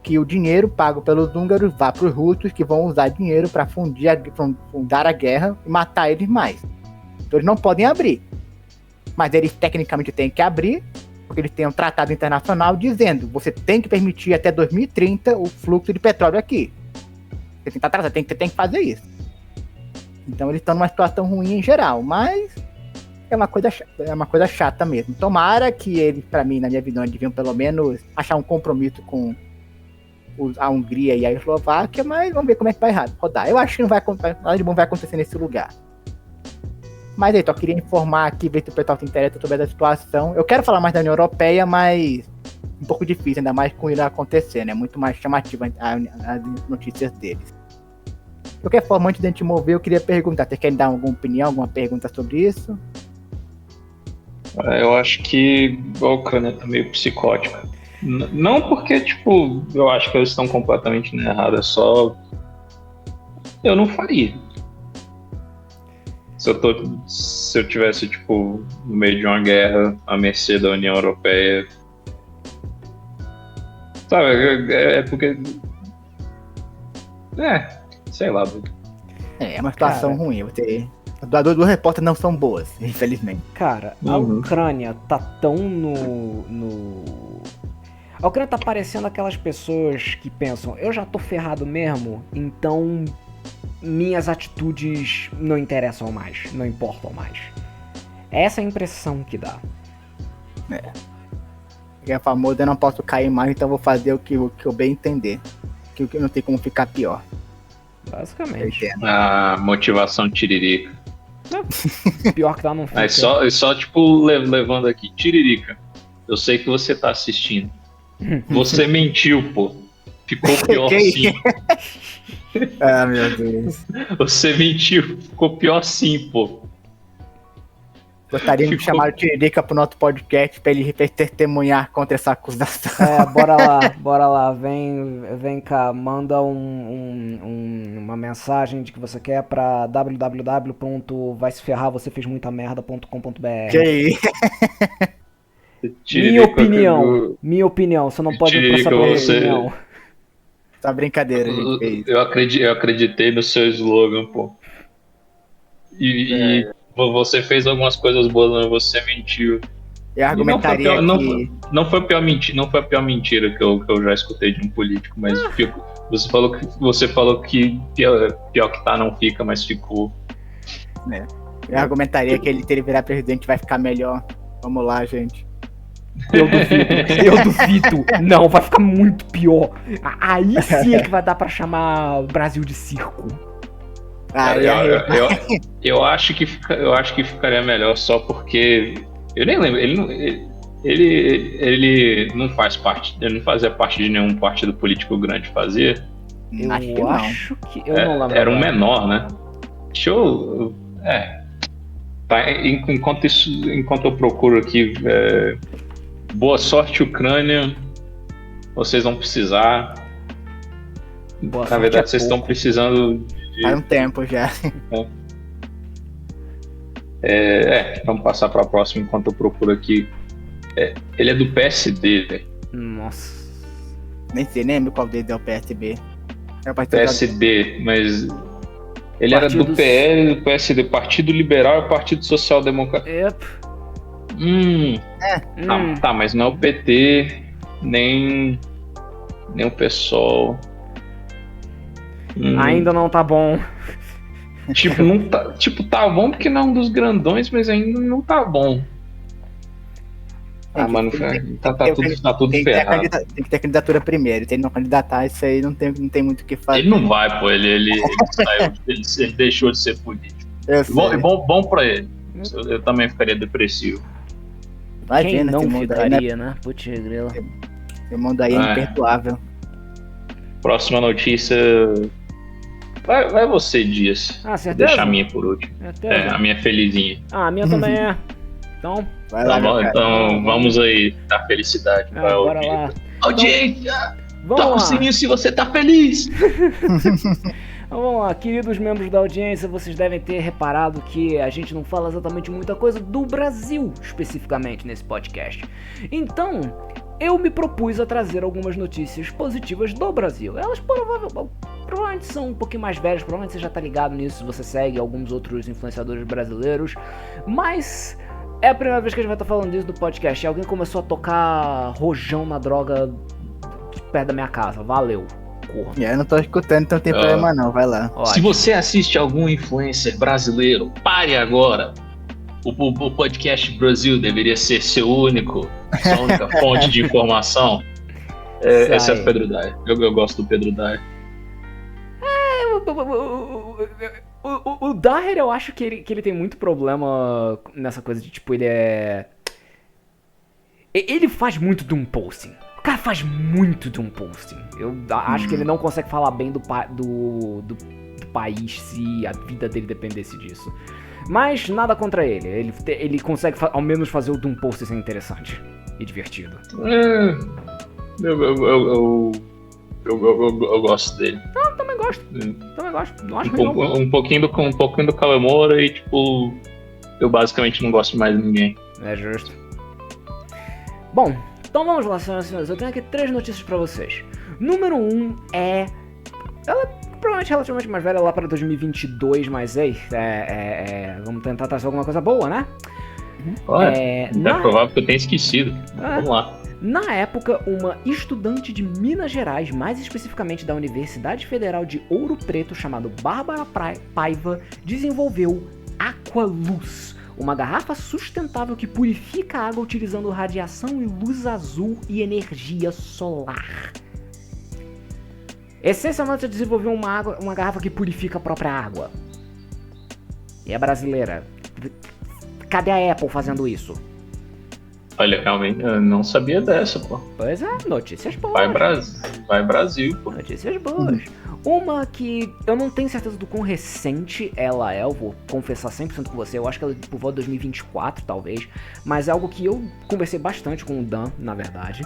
que o dinheiro pago pelos húngaros vá para os russos, que vão usar dinheiro para fundar a guerra e matar eles mais. Então eles não podem abrir. Mas eles tecnicamente têm que abrir, porque eles têm um tratado internacional dizendo você tem que permitir até 2030 o fluxo de petróleo aqui. Você tem que fazer isso. Então eles estão numa situação ruim em geral, mas é uma coisa chata mesmo. Tomara que eles, pra mim, na minha visão, deviam pelo menos achar um compromisso com a Hungria e a Eslováquia, mas vamos ver como é que vai rodar. Eu acho que nada de bom vai acontecer nesse lugar. Mas aí, só queria informar aqui, ver se o pessoal se interessa sobre essa situação. Eu quero falar mais da União Europeia, mas um pouco difícil, ainda mais com isso acontecer, né? Muito mais chamativa as notícias deles. De qualquer forma, antes de a gente mover, eu queria perguntar, vocês querem dar alguma opinião, alguma pergunta sobre isso? Eu acho que a Ucrânia tá meio psicótica. Não porque, tipo, eu acho que eles estão completamente errados, é só... Eu não faria. Se eu tivesse, tipo, no meio de uma guerra, à mercê da União Europeia... Sabe, é porque... sei lá. É uma situação ruim, as do repórter não são boas, infelizmente. Cara, a Ucrânia tá tão A Ucrânia tá parecendo aquelas pessoas que pensam, eu já tô ferrado mesmo, então minhas atitudes não interessam mais, não importam mais. Essa é a impressão que dá. É famoso, eu não posso cair mais, então vou fazer o que eu bem entender. Que não tem como ficar pior. Basicamente. A motivação tiririca. Pior que tá não fica. Só tipo, levando aqui. Tiririca, eu sei que você tá assistindo. Você mentiu, pô. Ficou pior sim. Ah, meu Deus. Você mentiu. Ficou pior sim, pô. Gostaria de chamar o Tiririca pro nosso podcast pra ele testemunhar contra essa acusação. Bora lá. Vem cá, manda uma mensagem de que você quer pra www.vaisferravocefezmuitamerda.com.br. Que isso? Minha opinião, você não pode ir pra essa opinião. Tá brincadeira, gente. Eu acreditei no seu slogan, pô. E você fez algumas coisas boas, mas você mentiu. Eu argumentaria não foi a pior mentira que eu já escutei de um político, mas você falou que pior que tá não fica, mas ficou. Eu argumentaria que ele virar presidente vai ficar melhor. Vamos lá, gente. Eu duvido. Não, vai ficar muito pior. Aí sim é que vai dar pra chamar o Brasil de circo. Eu acho que ficaria melhor só porque eu nem lembro, ele não faz parte, ele não fazia parte de nenhum partido político grande fazer. Eu acho que eu não lembro. Era um menor, né? Tá, enquanto eu procuro aqui, boa sorte, Ucrânia. Vocês vão precisar. Na verdade, vocês estão precisando. Faz um tempo já. Vamos passar para a próxima enquanto eu procuro aqui. Ele é do PSD, velho. Nossa. Nem sei, nem lembro qual deles é o PSB. PSD, mas ele era do PL, do PSD, Partido Liberal e Partido Social Democrata. Tá, mas não é o PT, nem o PSOL. Ainda não tá bom. Tá bom porque não é um dos grandões, mas ainda não tá bom. Mano, tá tudo ferrado. Tem que ter candidatura primeiro. Se ele não candidatar, isso aí não tem muito o que fazer. Ele não vai, pô. Ele saiu, ele deixou de ser político. Bom pra ele. Eu também ficaria depressivo. Imagina, quem não ficaria, né? Putz, grila. Esse mundo aí é imperdoável. Próxima notícia. Vai você, Dias. Certeza? Deixar a minha por último. A minha felizinha. A minha também é. Então. Vai lá, então vamos aí dar felicidade. Bora lá. Audiência! Toca o sininho se você tá feliz! Vamos lá, queridos membros da audiência, vocês devem ter reparado que a gente não fala exatamente muita coisa do Brasil, especificamente, nesse podcast. Então, eu me propus a trazer algumas notícias positivas do Brasil. Elas provavelmente são um pouquinho mais velhas, provavelmente você já tá ligado nisso, você segue alguns outros influenciadores brasileiros, mas É a primeira vez que a gente vai estar falando disso no podcast. Alguém começou a tocar rojão na droga perto da minha casa. Valeu, corno. Eu não tô escutando, então não tem problema não, vai lá. Ótimo. Se você assiste algum influencer brasileiro, pare agora. O podcast Brasil deveria ser sua única fonte de informação. Exceto o Pedro Dai. Eu gosto do Pedro Dai. O Daher, eu acho que ele tem muito problema nessa coisa de, tipo, ele faz muito doom posting. O cara faz muito doom posting. Eu acho que ele não consegue falar bem do país se a vida dele dependesse disso. Mas nada contra ele. Ele consegue ao menos fazer o doom posting ser interessante e divertido. Eu gosto dele. Eu também gosto. Não acho ruim, não. Um pouquinho do Kawamura e, tipo, eu basicamente não gosto mais de ninguém. É justo. Bom, então vamos lá, senhoras e senhores. Eu tenho aqui 3 notícias pra vocês. Número 1 é... Ela é provavelmente relativamente mais velha, lá para 2022, mas vamos tentar trazer alguma coisa boa, né? É provável que eu tenha esquecido. Vamos lá. Na época, uma estudante de Minas Gerais, mais especificamente da Universidade Federal de Ouro Preto, chamada Bárbara Paiva, desenvolveu Aqualuz, uma garrafa sustentável que purifica a água utilizando radiação e luz azul e energia solar. Essencialmente, desenvolveu uma garrafa que purifica a própria água. E é brasileira. Cadê a Apple fazendo isso? Olha, realmente, eu não sabia dessa, pô. Pois é, notícias boas. Vai Brasil, pô. Notícias boas. Uma que eu não tenho certeza do quão recente ela é, eu vou confessar 100% com você, eu acho que ela é por volta de 2024, talvez, mas é algo que eu conversei bastante com o Dan, na verdade,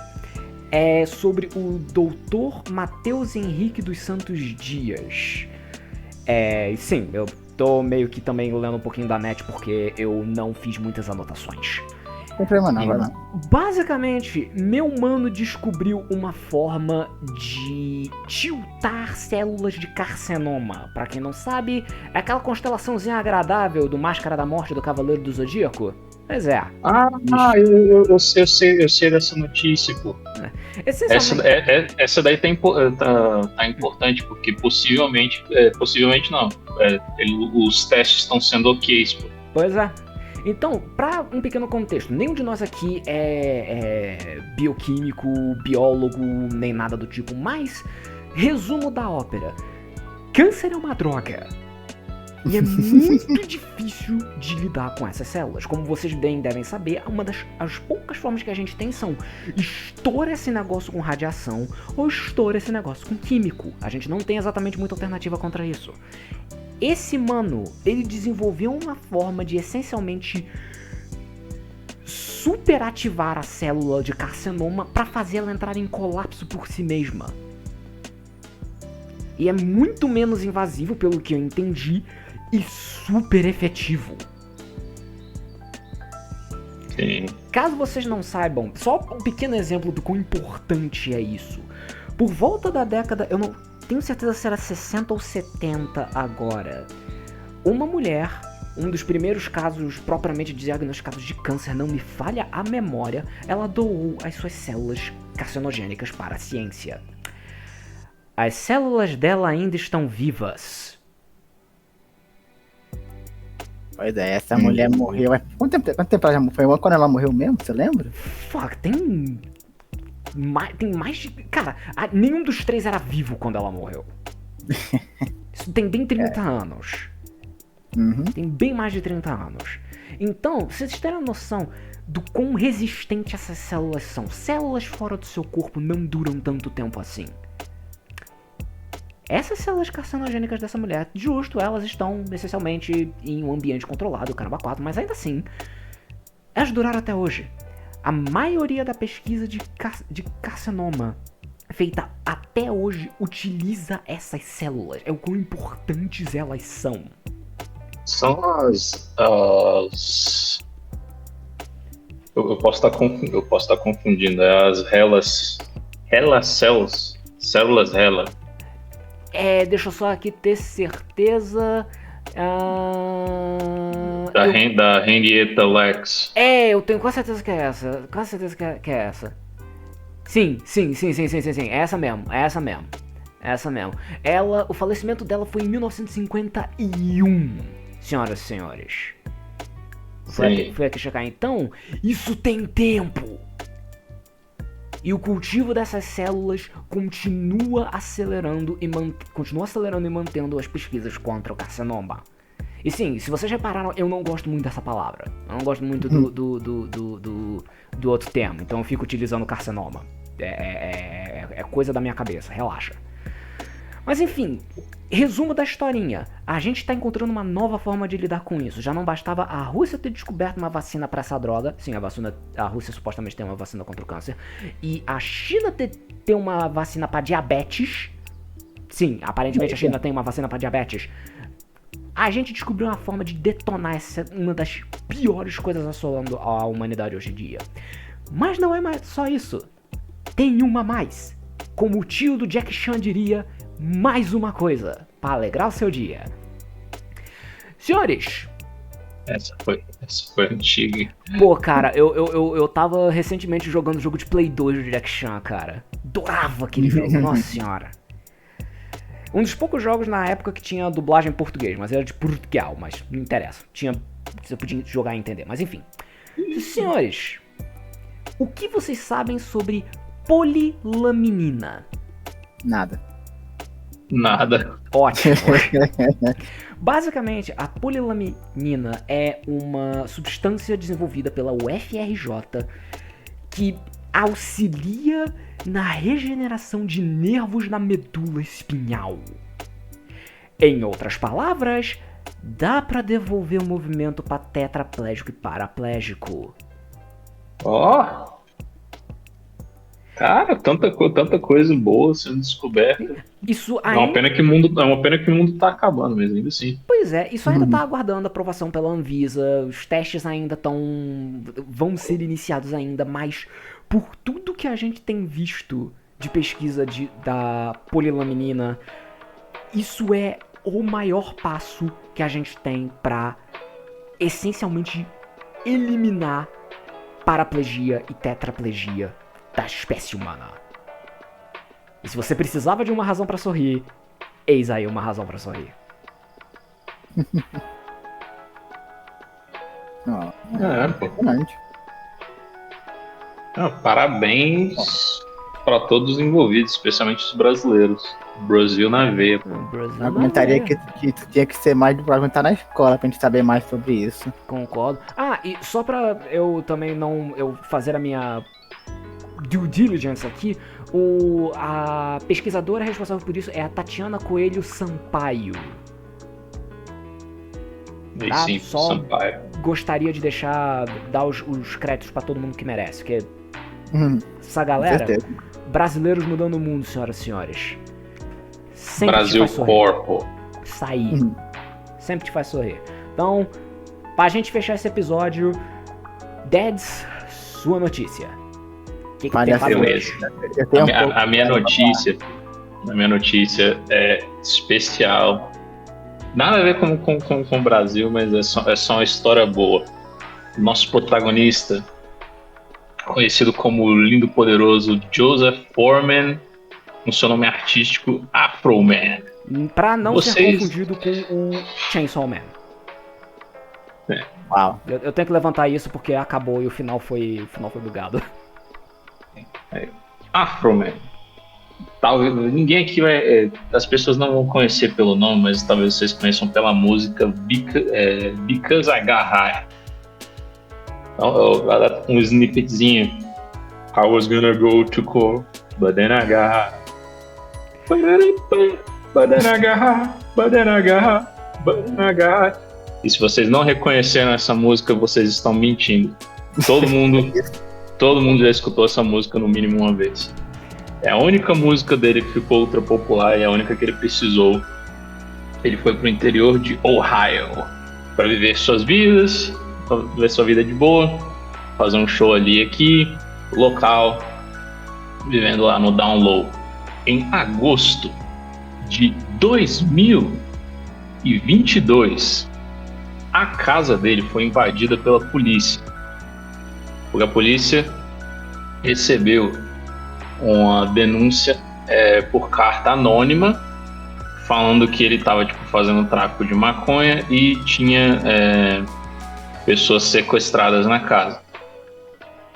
é sobre o Dr. Matheus Henrique dos Santos Dias. Sim, eu tô meio que também lendo um pouquinho da net porque eu não fiz muitas anotações. Não tem problema não, vai lá. Basicamente, meu mano descobriu uma forma de tiltar células de carcinoma. Pra quem não sabe, é aquela constelaçãozinha agradável do Máscara da Morte do Cavaleiro do Zodíaco. Pois é. Eu sei dessa notícia, pô. Essa daí tá importante, porque possivelmente não. Os testes estão sendo ok, pô. Pois é. Então, para um pequeno contexto, nenhum de nós aqui é bioquímico, biólogo, nem nada do tipo, mas, resumo da ópera, câncer é uma droga. E é muito difícil de lidar com essas células. Como vocês bem devem saber, as poucas formas que a gente tem são estoura esse negócio com radiação ou estoura esse negócio com químico. A gente não tem exatamente muita alternativa contra isso. Esse mano, ele desenvolveu uma forma de essencialmente superativar a célula de carcinoma para fazer ela entrar em colapso por si mesma. E é muito menos invasivo, pelo que eu entendi, e super efetivo. Sim. Caso vocês não saibam, só um pequeno exemplo do quão importante é isso. Por volta da década, eu não tenho certeza se era 60 ou 70 agora, uma mulher, um dos primeiros casos propriamente diagnosticados de câncer, não me falha a memória, ela doou as suas células carcinogênicas para a ciência. As células dela ainda estão vivas. Pois é, essa mulher morreu. Quanto tempo ela já morreu? Foi quando ela morreu mesmo? Você lembra? Fuck, tem mais de... Cara, nenhum dos 3 era vivo quando ela morreu. Isso tem bem 30 anos. Uhum. Tem bem mais de 30 anos. Então, vocês terem a noção do quão resistentes essas células são. Células fora do seu corpo não duram tanto tempo assim. Essas células carcinogênicas dessa mulher, justo, elas estão essencialmente em um ambiente controlado, caramba 4, mas ainda assim, elas duraram até hoje. A maioria da pesquisa de carcinoma feita até hoje utiliza essas células. É o quão importantes elas são. São Eu posso estar confundindo. É as células HeLa. Deixa eu só aqui ter certeza. Da Henrietta Lacks. Eu tenho quase certeza que é essa. Quase certeza que é essa. Sim. É essa mesmo. O falecimento dela foi em 1951, senhoras e senhores. Foi aqui checar. Então, isso tem tempo. E o cultivo dessas células continua acelerando e mantendo as pesquisas contra o carcinoma. E sim, se vocês repararam, eu não gosto muito dessa palavra. Eu não gosto muito do outro termo. Então eu fico utilizando carcinoma. É coisa da minha cabeça, relaxa. Mas enfim, resumo da historinha. A gente tá encontrando uma nova forma de lidar com isso. Já não bastava a Rússia ter descoberto uma vacina pra essa droga. Sim, a Rússia supostamente tem uma vacina contra o câncer. E a China ter uma vacina pra diabetes. Sim, aparentemente a China tem uma vacina pra diabetes. A gente descobriu uma forma de detonar uma das piores coisas assolando a humanidade hoje em dia. Mas não é mais só isso. Tem uma a mais. Como o tio do Jack Chan diria, mais uma coisa para alegrar o seu dia. Senhores, essa foi antiga. Pô, cara, eu tava recentemente jogando o jogo de Play 2 do Jack Chan, cara. Adorava aquele jogo, nossa senhora. Um dos poucos jogos na época que tinha dublagem em português, mas era de Portugal, mas não interessa. Você podia jogar e entender, mas enfim. Senhores, o que vocês sabem sobre polilaminina? Nada. Ótimo. Basicamente, a polilaminina é uma substância desenvolvida pela UFRJ que auxilia na regeneração de nervos na medula espinhal. Em outras palavras, dá pra devolver o movimento para tetraplégico e paraplégico. Ó! Cara, tanta coisa boa sendo descoberta. Isso ainda... É uma pena que o mundo tá acabando, mas ainda assim. Pois é, isso ainda tá aguardando aprovação pela Anvisa, os testes ainda vão ser iniciados ainda, mas por tudo que a gente tem visto de pesquisa da polilaminina, isso é o maior passo que a gente tem pra essencialmente eliminar paraplegia e tetraplegia da espécie humana. E se você precisava de uma razão pra sorrir, eis aí uma razão pra sorrir. Parabéns para todos os envolvidos, especialmente os brasileiros. Brasil na veia. Eu comentaria que tinha que ser mais pra aguentar na escola pra gente saber mais sobre isso. Concordo. E só pra eu também eu fazer a minha due diligence aqui, a pesquisadora responsável por isso é a Tatiana Coelho Sampaio. Sim, só Sampaio. Gostaria de dar os créditos pra todo mundo que merece, porque essa galera, brasileiros mudando o mundo, senhoras e senhores. Sempre Brasil Corpo. Isso aí. Sempre te faz sorrir. Então, pra gente fechar esse episódio, Dads, sua notícia. Que beleza. A minha notícia é especial. Nada a ver com o Brasil, mas é só uma história boa. Nosso protagonista, conhecido como o lindo poderoso Joseph Foreman, com seu nome artístico Afro Man. Pra não ser confundido com o Chainsaw Man. Uau. Eu tenho que levantar isso porque acabou e o final foi bugado. Afro Man. Ninguém aqui as pessoas não vão conhecer pelo nome, mas talvez vocês conheçam pela música Because I Got High. Então, um snippetzinho. I was gonna go to court, but then I got high. But then I got high. E se vocês não reconheceram essa música, vocês estão mentindo. Todo mundo já escutou essa música no mínimo uma vez. É a única música dele que ficou ultra popular e é a única que ele precisou. Ele foi pro interior de Ohio para viver suas vidas, pra viver sua vida de boa, fazer um show ali aqui, local, vivendo lá no Down Low. Em agosto de 2022, a casa dele foi invadida pela polícia. Porque a polícia recebeu uma denúncia por carta anônima, falando que ele estava fazendo tráfico de maconha e tinha pessoas sequestradas na casa.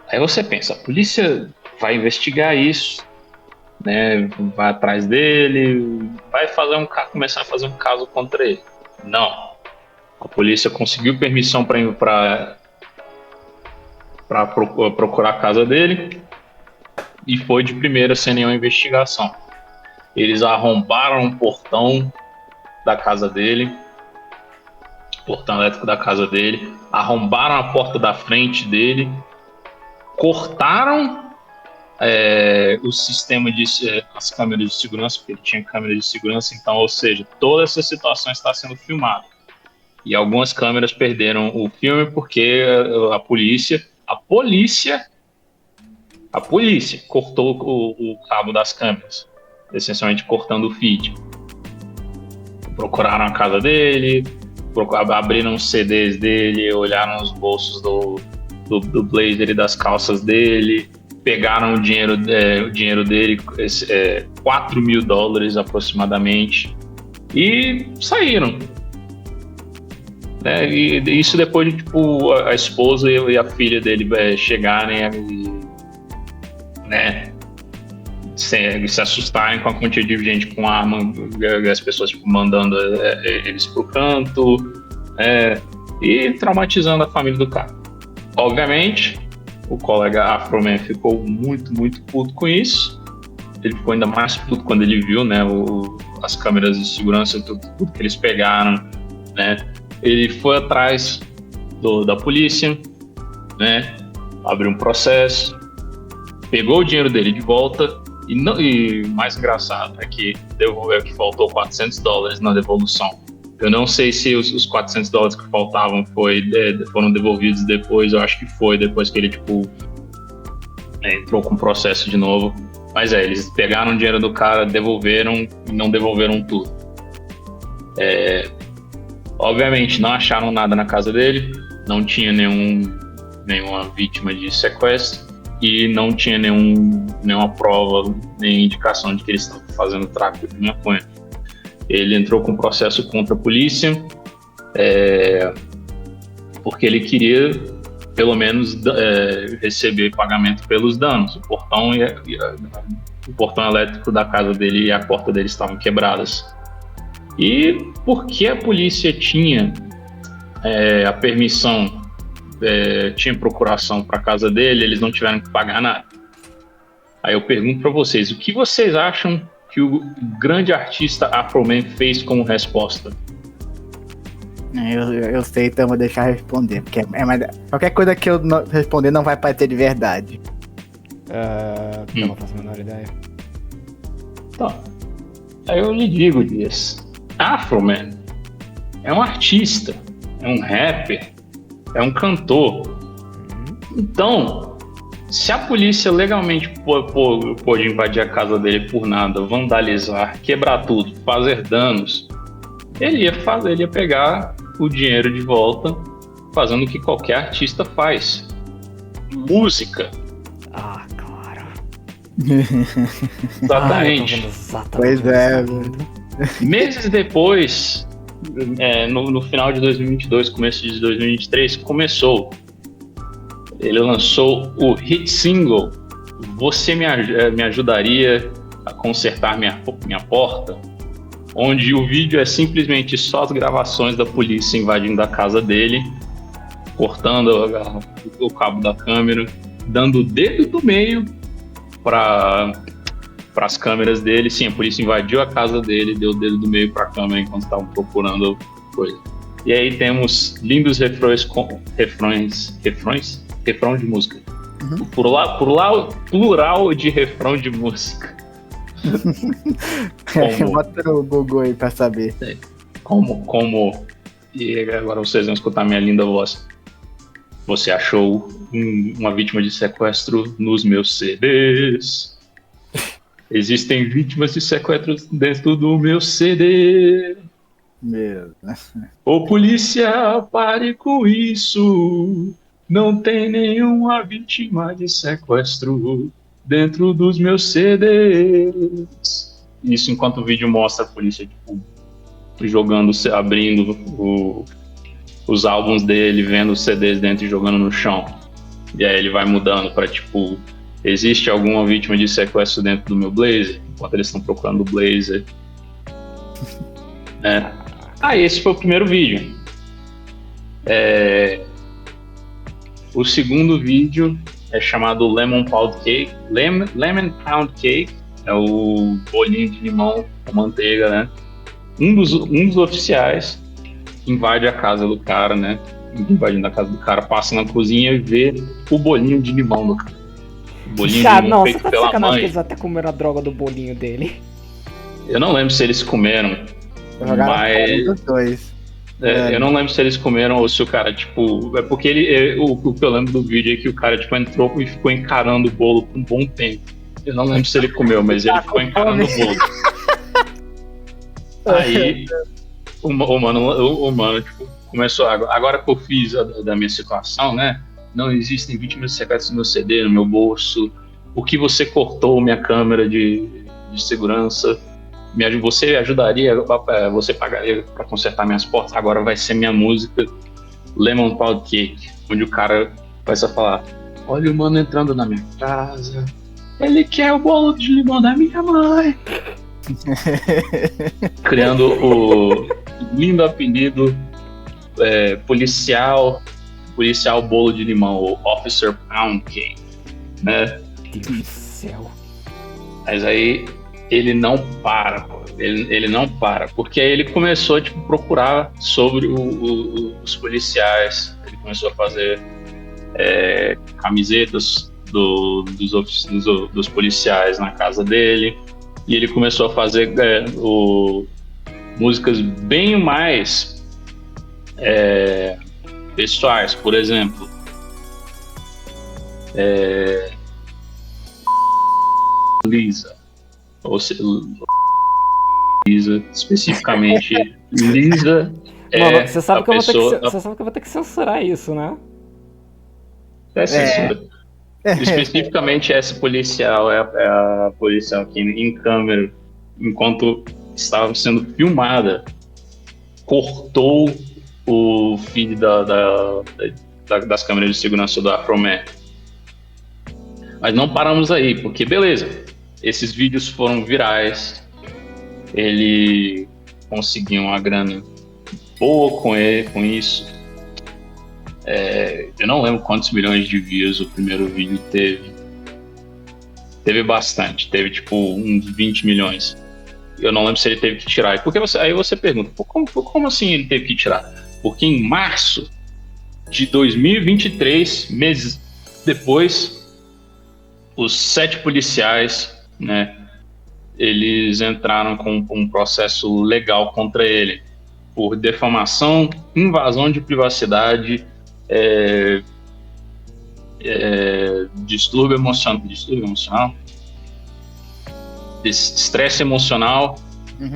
Aí você pensa, a polícia vai investigar isso, né? Vai atrás dele, vai começar a fazer um caso contra ele. Não. A polícia conseguiu permissão para procurar a casa dele e foi de primeira sem nenhuma investigação. Eles arrombaram o portão da casa dele, portão elétrico da casa dele, arrombaram a porta da frente dele, cortaram o sistema as câmeras de segurança, porque ele tinha câmeras de segurança, então, ou seja, toda essa situação está sendo filmada. E algumas câmeras perderam o filme porque a polícia cortou o cabo das câmeras, essencialmente cortando o feed. Procuraram a casa dele, abriram os CDs dele, olharam os bolsos do blazer e das calças dele, pegaram o dinheiro dele, $4 mil aproximadamente, e saíram. E isso depois de a esposa e a filha dele chegarem se assustarem com a quantidade de gente com arma, as pessoas mandando eles pro canto, e traumatizando a família do cara. Obviamente, o colega Afroman ficou muito, muito puto com isso. Ele ficou ainda mais puto quando ele viu, né, as câmeras de segurança, tudo que eles pegaram, né. Ele foi atrás da polícia, né, abriu um processo, pegou o dinheiro dele de volta e mais engraçado é que devolveu, que faltou $400 na devolução. Eu não sei se os $400 que faltavam foram devolvidos depois. Eu acho que foi depois que ele entrou com o processo de novo. Mas eles pegaram o dinheiro do cara, devolveram e não devolveram tudo. Obviamente não acharam nada na casa dele, não tinha nenhuma vítima de sequestro e não tinha nenhuma prova, nem indicação de que eles estavam fazendo tráfico de maconha. Ele entrou com processo contra a polícia, porque ele queria, pelo menos, receber pagamento pelos danos. O portão elétrico da casa dele e a porta dele estavam quebradas. E porque a polícia tinha a permissão, tinha procuração para a casa dele, eles não tiveram que pagar nada. Aí eu pergunto para vocês, o que vocês acham que o grande artista Afroman fez como resposta? Eu sei, então vou deixar responder, porque qualquer coisa que eu não responder não vai parecer de verdade. Eu não faço a menor ideia. Tá. Aí eu lhe digo, Dias, Afroman é um artista, é um rapper, é um cantor. Então, se a polícia legalmente pôde invadir a casa dele por nada, vandalizar, quebrar tudo, fazer danos, ele ia pegar o dinheiro de volta, fazendo o que qualquer artista faz: música. Ah, claro. Exatamente. Pois é. Meses depois, no final de 2022, começo de 2023, ele lançou o hit single Você Me Ajudaria a Consertar Minha Porta, onde o vídeo é simplesmente só as gravações da polícia invadindo a casa dele, cortando o cabo da câmera, dando o dedo do meio para as câmeras dele. Sim, a polícia invadiu a casa dele, deu o dedo do meio para a câmera enquanto estavam procurando coisa. E aí temos lindos refrão de música. Plural de refrão de música. Bota no Google aí pra saber. E agora vocês vão escutar minha linda voz. Você achou uma vítima de sequestro nos meus CDs. Existem vítimas de sequestro dentro do meu CD. Meu. Ô polícia, pare com isso. Não tem nenhuma vítima de sequestro dentro dos meus CDs. Isso enquanto o vídeo mostra a polícia, tipo, jogando, abrindo os álbuns dele, vendo os CDs dentro e jogando no chão. E aí ele vai mudando pra, tipo, existe alguma vítima de sequestro dentro do meu Blazer? Enquanto eles estão procurando o Blazer. Esse foi o primeiro vídeo. O segundo vídeo é chamado Lemon Pound Cake. Lemon Pound Cake é o bolinho de limão com manteiga, né? Um dos oficiais invade a casa do cara, né? Invadindo a casa do cara, passa na cozinha e vê o bolinho de limão do cara. O bolinho de limão feito tá pela sacanagem mãe. que eles até comeram a droga do bolinho dele. Eu não lembro se eles comeram, mas... Os dois. eu não lembro se eles comeram ou se o cara, tipo... É porque o que eu lembro do vídeo é que o cara, tipo, entrou e ficou encarando o bolo por um bom tempo. Eu não lembro se ele comeu, mas ele ficou encarando o bolo. Aí, o mano, tipo, começou agora que eu fiz da minha situação, né? Não existem vítimas de sequestro no meu CD, no meu bolso. O que você cortou minha câmera de segurança? Você ajudaria, você pagaria pra consertar minhas portas? Agora vai ser minha música Lemon Pound Cake, onde o cara começa a falar: olha o mano entrando na minha casa, ele quer o bolo de limão da minha mãe. Criando o lindo apelido policial bolo de limão, o Officer Pound Cake, né? Deus do céu. Mas aí ele não para, pô. Ele não para, porque aí ele começou a, tipo, procurar sobre os policiais. Ele começou a fazer camisetas dos policiais na casa dele, e ele começou a fazer músicas bem mais pessoais, por exemplo, Lisa, ou seja, Lisa, especificamente Lisa. Mano, você sabe que pessoa, eu vou ter que censurar isso, né? Censura. Especificamente essa policial é a policial que em câmera, enquanto estava sendo filmada, cortou o feed das câmeras de segurança do Afroman. Mas não paramos aí, porque beleza, esses vídeos foram virais, ele conseguiu uma grana boa com isso. Eu não lembro quantos milhões de views o primeiro vídeo teve. Teve bastante, teve tipo uns 20 milhões. Eu não lembro se ele teve que tirar. Aí você pergunta, como assim ele teve que tirar? Porque em março de 2023, meses depois, os 7 policiais, né, eles entraram com um processo legal contra ele por defamação, invasão de privacidade, distúrbio emocional, estresse emocional,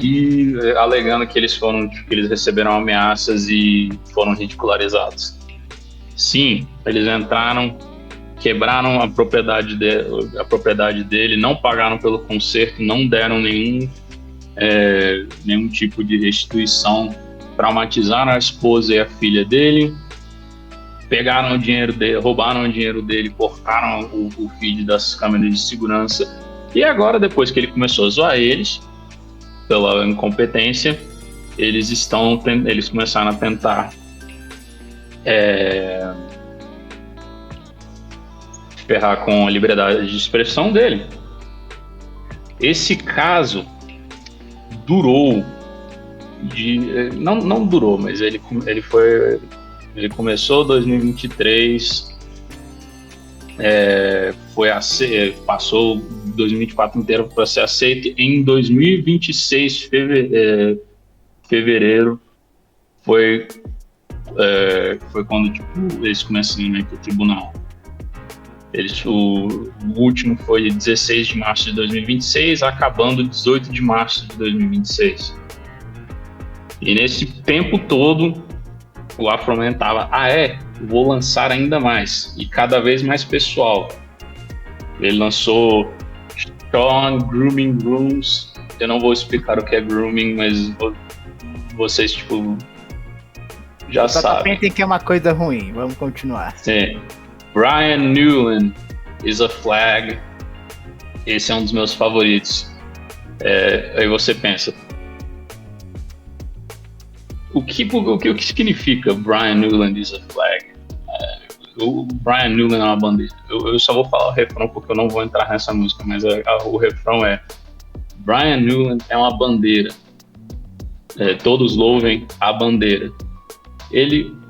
e alegando que eles receberam ameaças e foram ridicularizados. Sim, eles entraram, quebraram a propriedade dele, não pagaram pelo conserto, não deram nenhum tipo de restituição, traumatizaram a esposa e a filha dele, pegaram o dinheiro dele, roubaram o dinheiro dele, cortaram o feed das câmeras de segurança. E agora, depois que ele começou a zoar eles pela incompetência, eles começaram a tentar ferrar com a liberdade de expressão dele. Esse caso durou não durou, mas ele começou em 2023, passou 2024 inteiro para ser aceito. Em 2026, fevereiro, foi quando, tipo, eles começaram a ir para o tribunal. O último foi 16 de março de 2026, acabando 18 de março de 2026. E nesse tempo todo, o Afroman tava, vou lançar ainda mais. E cada vez mais pessoal. Ele lançou Sean Grooming Rooms. Eu não vou explicar o que é grooming, mas vocês, tipo, já sabem. Pensem que é uma coisa ruim, vamos continuar. Sim. Brian Newland is a Flag. Esse é um dos meus favoritos. Aí você pensa, o que significa Brian Newland is a Flag? O Brian Newland é uma bandeira. Eu só vou falar o refrão porque eu não vou entrar nessa música, mas o refrão é: Brian Newland é uma bandeira. Todos louvem a bandeira.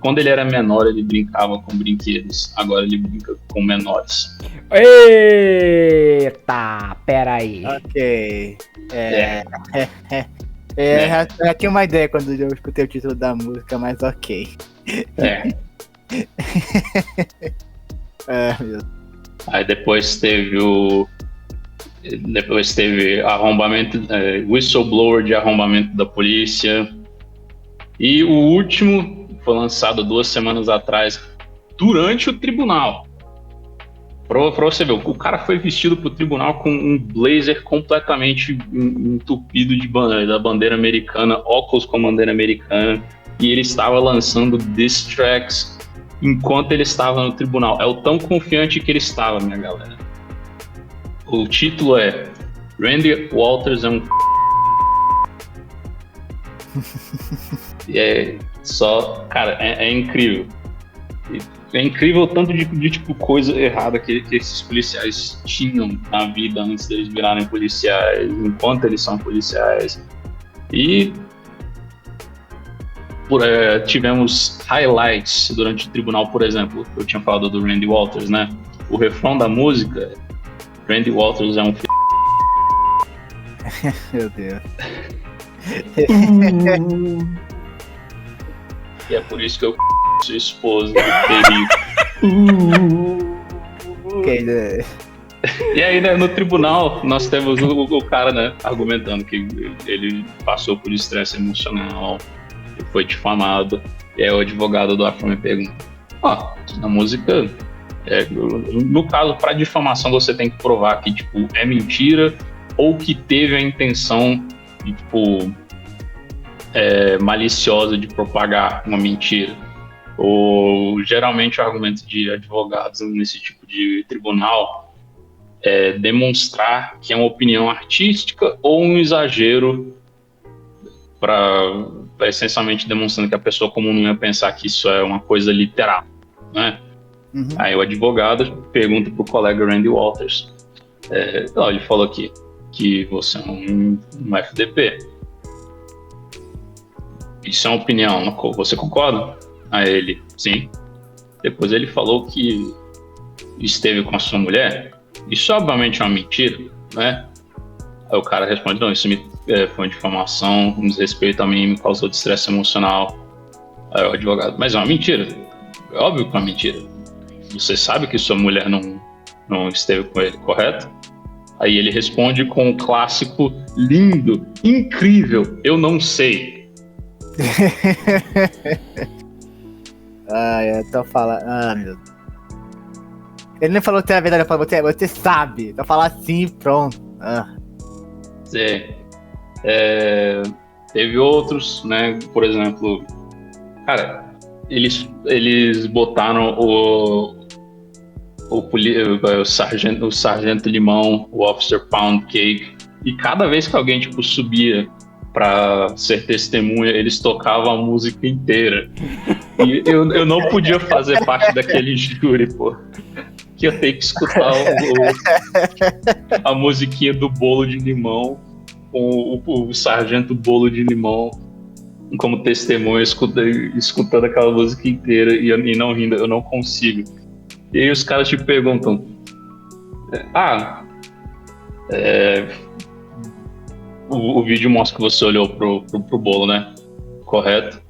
Quando ele era menor, ele brincava com brinquedos. Agora ele brinca com menores. Eita, peraí. Ok. Já tinha uma ideia quando eu escutei o título da música, mas ok. Meu Deus. Aí depois teve arrombamento, whistleblower de arrombamento da polícia. E o último foi lançado 2 semanas atrás, durante o tribunal. Pra você ver, o cara foi vestido pro tribunal com um blazer completamente entupido da bandeira americana, óculos com a bandeira americana, e ele estava lançando diss tracks enquanto ele estava no tribunal. É o tão confiante que ele estava, minha galera. O título é Randy Walters é um cara, é incrível. É incrível o tanto de tipo, coisa errada que esses policiais tinham na vida antes deles virarem policiais, enquanto eles são policiais. E tivemos highlights durante o tribunal, por exemplo. Eu tinha falado do Randy Walters, né? O refrão da música, Randy Walters é um Meu Deus. E é por isso que eu sua esposa. E aí, né, no tribunal, nós temos o cara, né, argumentando que ele passou por estresse emocional, foi difamado. E aí o advogado do Afroman pergunta: na música, no caso, para difamação, você tem que provar que, tipo, é mentira ou que teve a intenção de, tipo, maliciosa de propagar uma mentira. Ou geralmente o argumento de advogados nesse tipo de tribunal é demonstrar que é uma opinião artística ou um exagero, para essencialmente demonstrando que a pessoa comum não ia pensar que isso é uma coisa literal, né? Uhum. Aí o advogado pergunta pro colega Randy Walters, ele falou aqui que você é um FDP. Isso é uma opinião, você concorda? Aí ele, sim. Depois ele falou que esteve com a sua mulher. Isso obviamente é uma mentira, né? Aí o cara responde: não, isso foi uma difamação, um desrespeito a mim, me causou estresse emocional. Aí o advogado: mas é uma mentira. É óbvio que é uma mentira. Você sabe que sua mulher não esteve com ele, correto? Aí ele responde com um clássico lindo, incrível: eu não sei. Eu tô falando. Meu Deus. Ele nem falou que era verdade, ele falou: você sabe. Então fala assim, pronto. Sim. Teve outros, né? Por exemplo, cara, eles botaram o sargento Limão, o Officer Pound Cake, e cada vez que alguém, tipo, subia pra ser testemunha, eles tocavam a música inteira. E eu não podia fazer parte daquele júri, pô. Que eu tenho que escutar a musiquinha do Bolo de Limão com o sargento Bolo de Limão como testemunha, escutando aquela música inteira e não rindo. Eu não consigo. E aí os caras te perguntam: o vídeo mostra que você olhou pro bolo, né? Correto?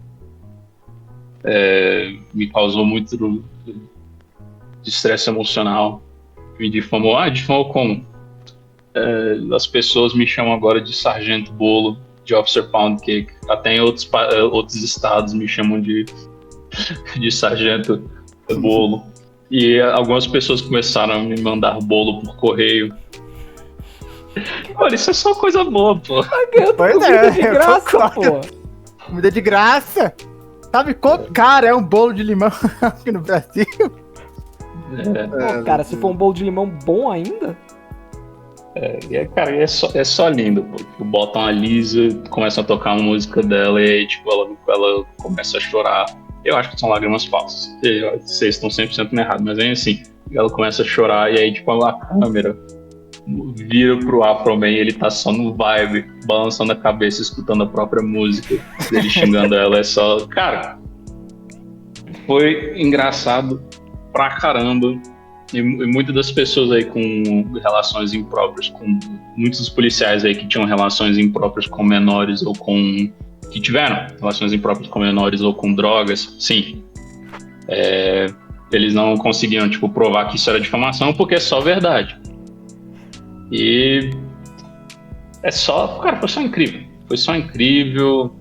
Me causou muito estresse emocional. Me difamou. Difamou como? As pessoas me chamam agora de Sargento Bolo. de Officer Pound Cake. Até em outros estados me chamam de Sargento Bolo. E algumas pessoas começaram a me mandar bolo por correio. Olha, isso é só coisa boa, pô. Pois Comida é, de eu graça, concordo. pô. Comida de graça. Sabe quanto cara é um bolo de limão aqui no Brasil? Pô, cara, se for um bolo de limão bom ainda... Cara, é só lindo, pô. Tipo, botam a Lisa, começam a tocar a música dela e aí, tipo, ela começa a chorar. Eu acho que são lágrimas falsas. Vocês estão 100% errados, mas é assim. Ela começa a chorar e aí, tipo, a câmera vira pro Afroman e ele tá só no vibe, balançando a cabeça, escutando a própria música, dele xingando ela. É só... Cara, foi engraçado pra caramba. E muitas das pessoas aí com relações impróprias, com muitos dos policiais aí que tinham relações impróprias com menores ou com... que tiveram relações impróprias com menores ou com drogas, sim. Eles não conseguiam, tipo, provar que isso era difamação porque é só verdade. E... Cara, foi só incrível. Foi só incrível.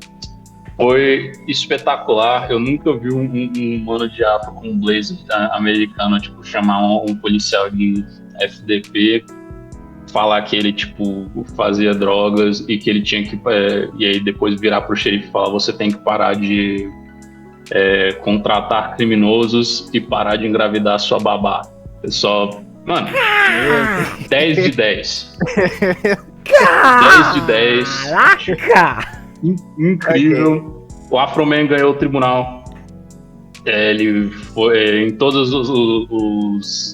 Foi espetacular. Eu nunca vi um mano de afro com um blazer americano, tipo, chamar um policial de FDP, falar que ele, tipo, fazia drogas e que ele tinha que... e aí depois virar pro xerife e falar: você tem que parar de contratar criminosos e parar de engravidar sua babá. É só... Mano, 10 de 10. 10 de 10. Caraca! Incrível. Okay. O Afroman ganhou o tribunal. Ele foi em todas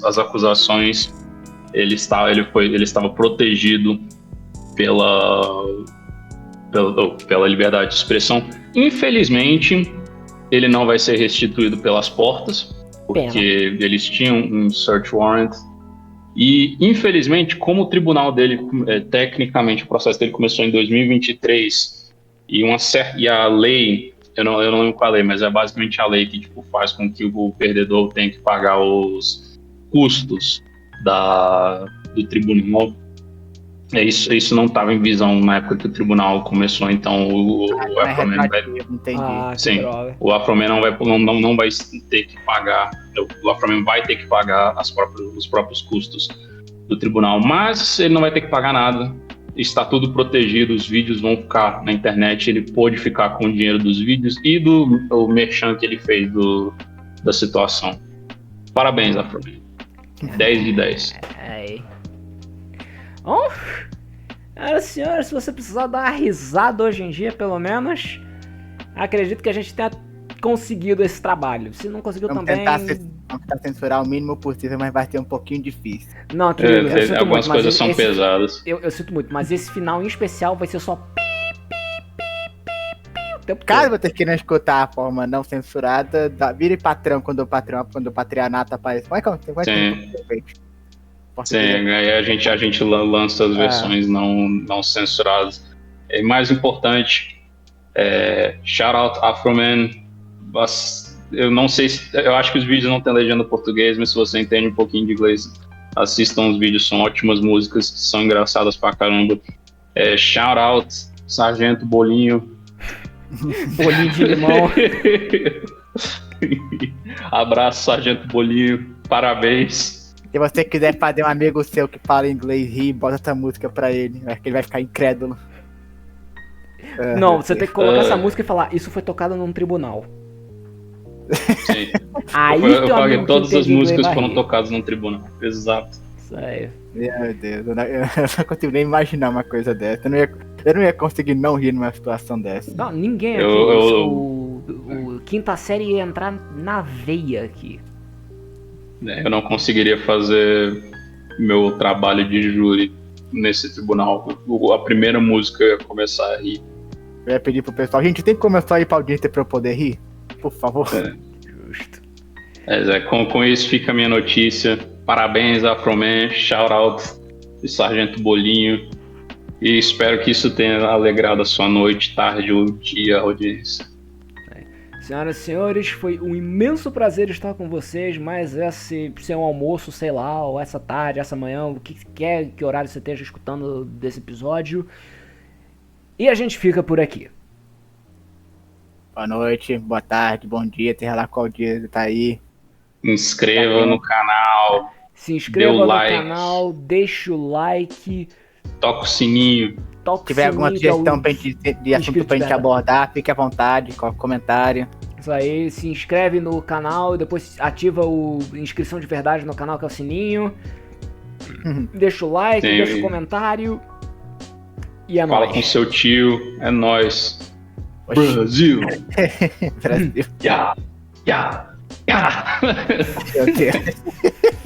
as acusações. Ele estava protegido pela liberdade de expressão. Infelizmente, ele não vai ser restituído pelas portas, porque eles tinham um search warrant. E, infelizmente, como o tribunal dele, tecnicamente, o processo dele começou em 2023, e a lei, eu não lembro qual é a lei, mas é basicamente a lei que, tipo, faz com que o perdedor tenha que pagar os custos do tribunal. Isso não estava em visão na época que o tribunal começou, então o Afroman vai... Sim, o Afroman não vai ter que pagar, o Afroman vai ter que pagar os próprios custos do tribunal, mas ele não vai ter que pagar nada, está tudo protegido, os vídeos vão ficar na internet, ele pôde ficar com o dinheiro dos vídeos e do merchan que ele fez da situação. Parabéns, Afroman. 10 de 10. Bom, senhora, se você precisar dar uma risada hoje em dia, pelo menos, acredito que a gente tenha conseguido esse trabalho. Se não conseguiu vamos também... Vamos tentar censurar o mínimo possível, mas vai ser um pouquinho difícil. Não, tranquilo, eu sinto algumas muito, coisas são pesadas. Eu sinto muito, mas esse final em especial vai ser só... Caso você queira escutar a forma não censurada, vire patrão quando o patronato aparece. Como é que é? Sim, aí a gente lança as versões não censuradas. E mais importante, shout out Afroman. Eu não sei eu acho que os vídeos não têm legenda em português, mas se você entende um pouquinho de inglês, assistam os vídeos, são ótimas músicas, são engraçadas pra caramba. Shout out Sargento Bolinho. Bolinho de limão. Abraço, Sargento Bolinho, parabéns. Se você quiser fazer um amigo seu que fala inglês rir, bota essa música pra ele. Acho que ele vai ficar incrédulo. Não, você tem que colocar essa música e falar: isso foi tocado num tribunal. Sim. Aí eu paguei todas as músicas foram tocadas num tribunal. Exato. Isso aí. Meu Deus, eu não consigo nem imaginar uma coisa dessa. Eu não ia conseguir não rir numa situação dessa. Não, ninguém aqui. O quinta série ia entrar na veia aqui. Eu não conseguiria fazer meu trabalho de júri nesse tribunal. A primeira música eu ia começar a rir. Eu ia pedir pro pessoal: gente, tem que começar a ir pra audiência pra eu poder rir? Por favor. Justo. Com isso fica a minha notícia. Parabéns, Afroman. Shout out de Sargento Bolinho. E espero que isso tenha alegrado a sua noite, tarde ou dia, audiência. Senhoras e senhores, foi um imenso prazer estar com vocês, mas esse é um almoço, sei lá, ou essa tarde, essa manhã, o que quer, que horário você esteja escutando desse episódio. E a gente fica por aqui. Boa noite, boa tarde, bom dia, seja lá qual dia tá aí. Inscreva no canal, Se inscreva dê o no like. canal, deixa o like, toca o sininho. toca Se o tiver alguma sininho, que é o- sugestão de assunto inscrito pra gente dela. abordar, fique à vontade, coloque comentário. Isso aí, se inscreve no canal e depois ativa o inscrição de verdade no canal, que é o sininho. Deixa o like, Sim, deixa o e- comentário. E é Fala nóis. com seu tio, é nóis. Oxi. Brasil! Brasil, Ya! Ya! Ya! meu Deus.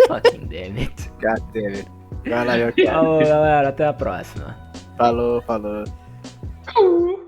Fucking damn it. God damn it. Vai lá, meu cara. Falou, galera. Até a próxima. Falou, falou. Au!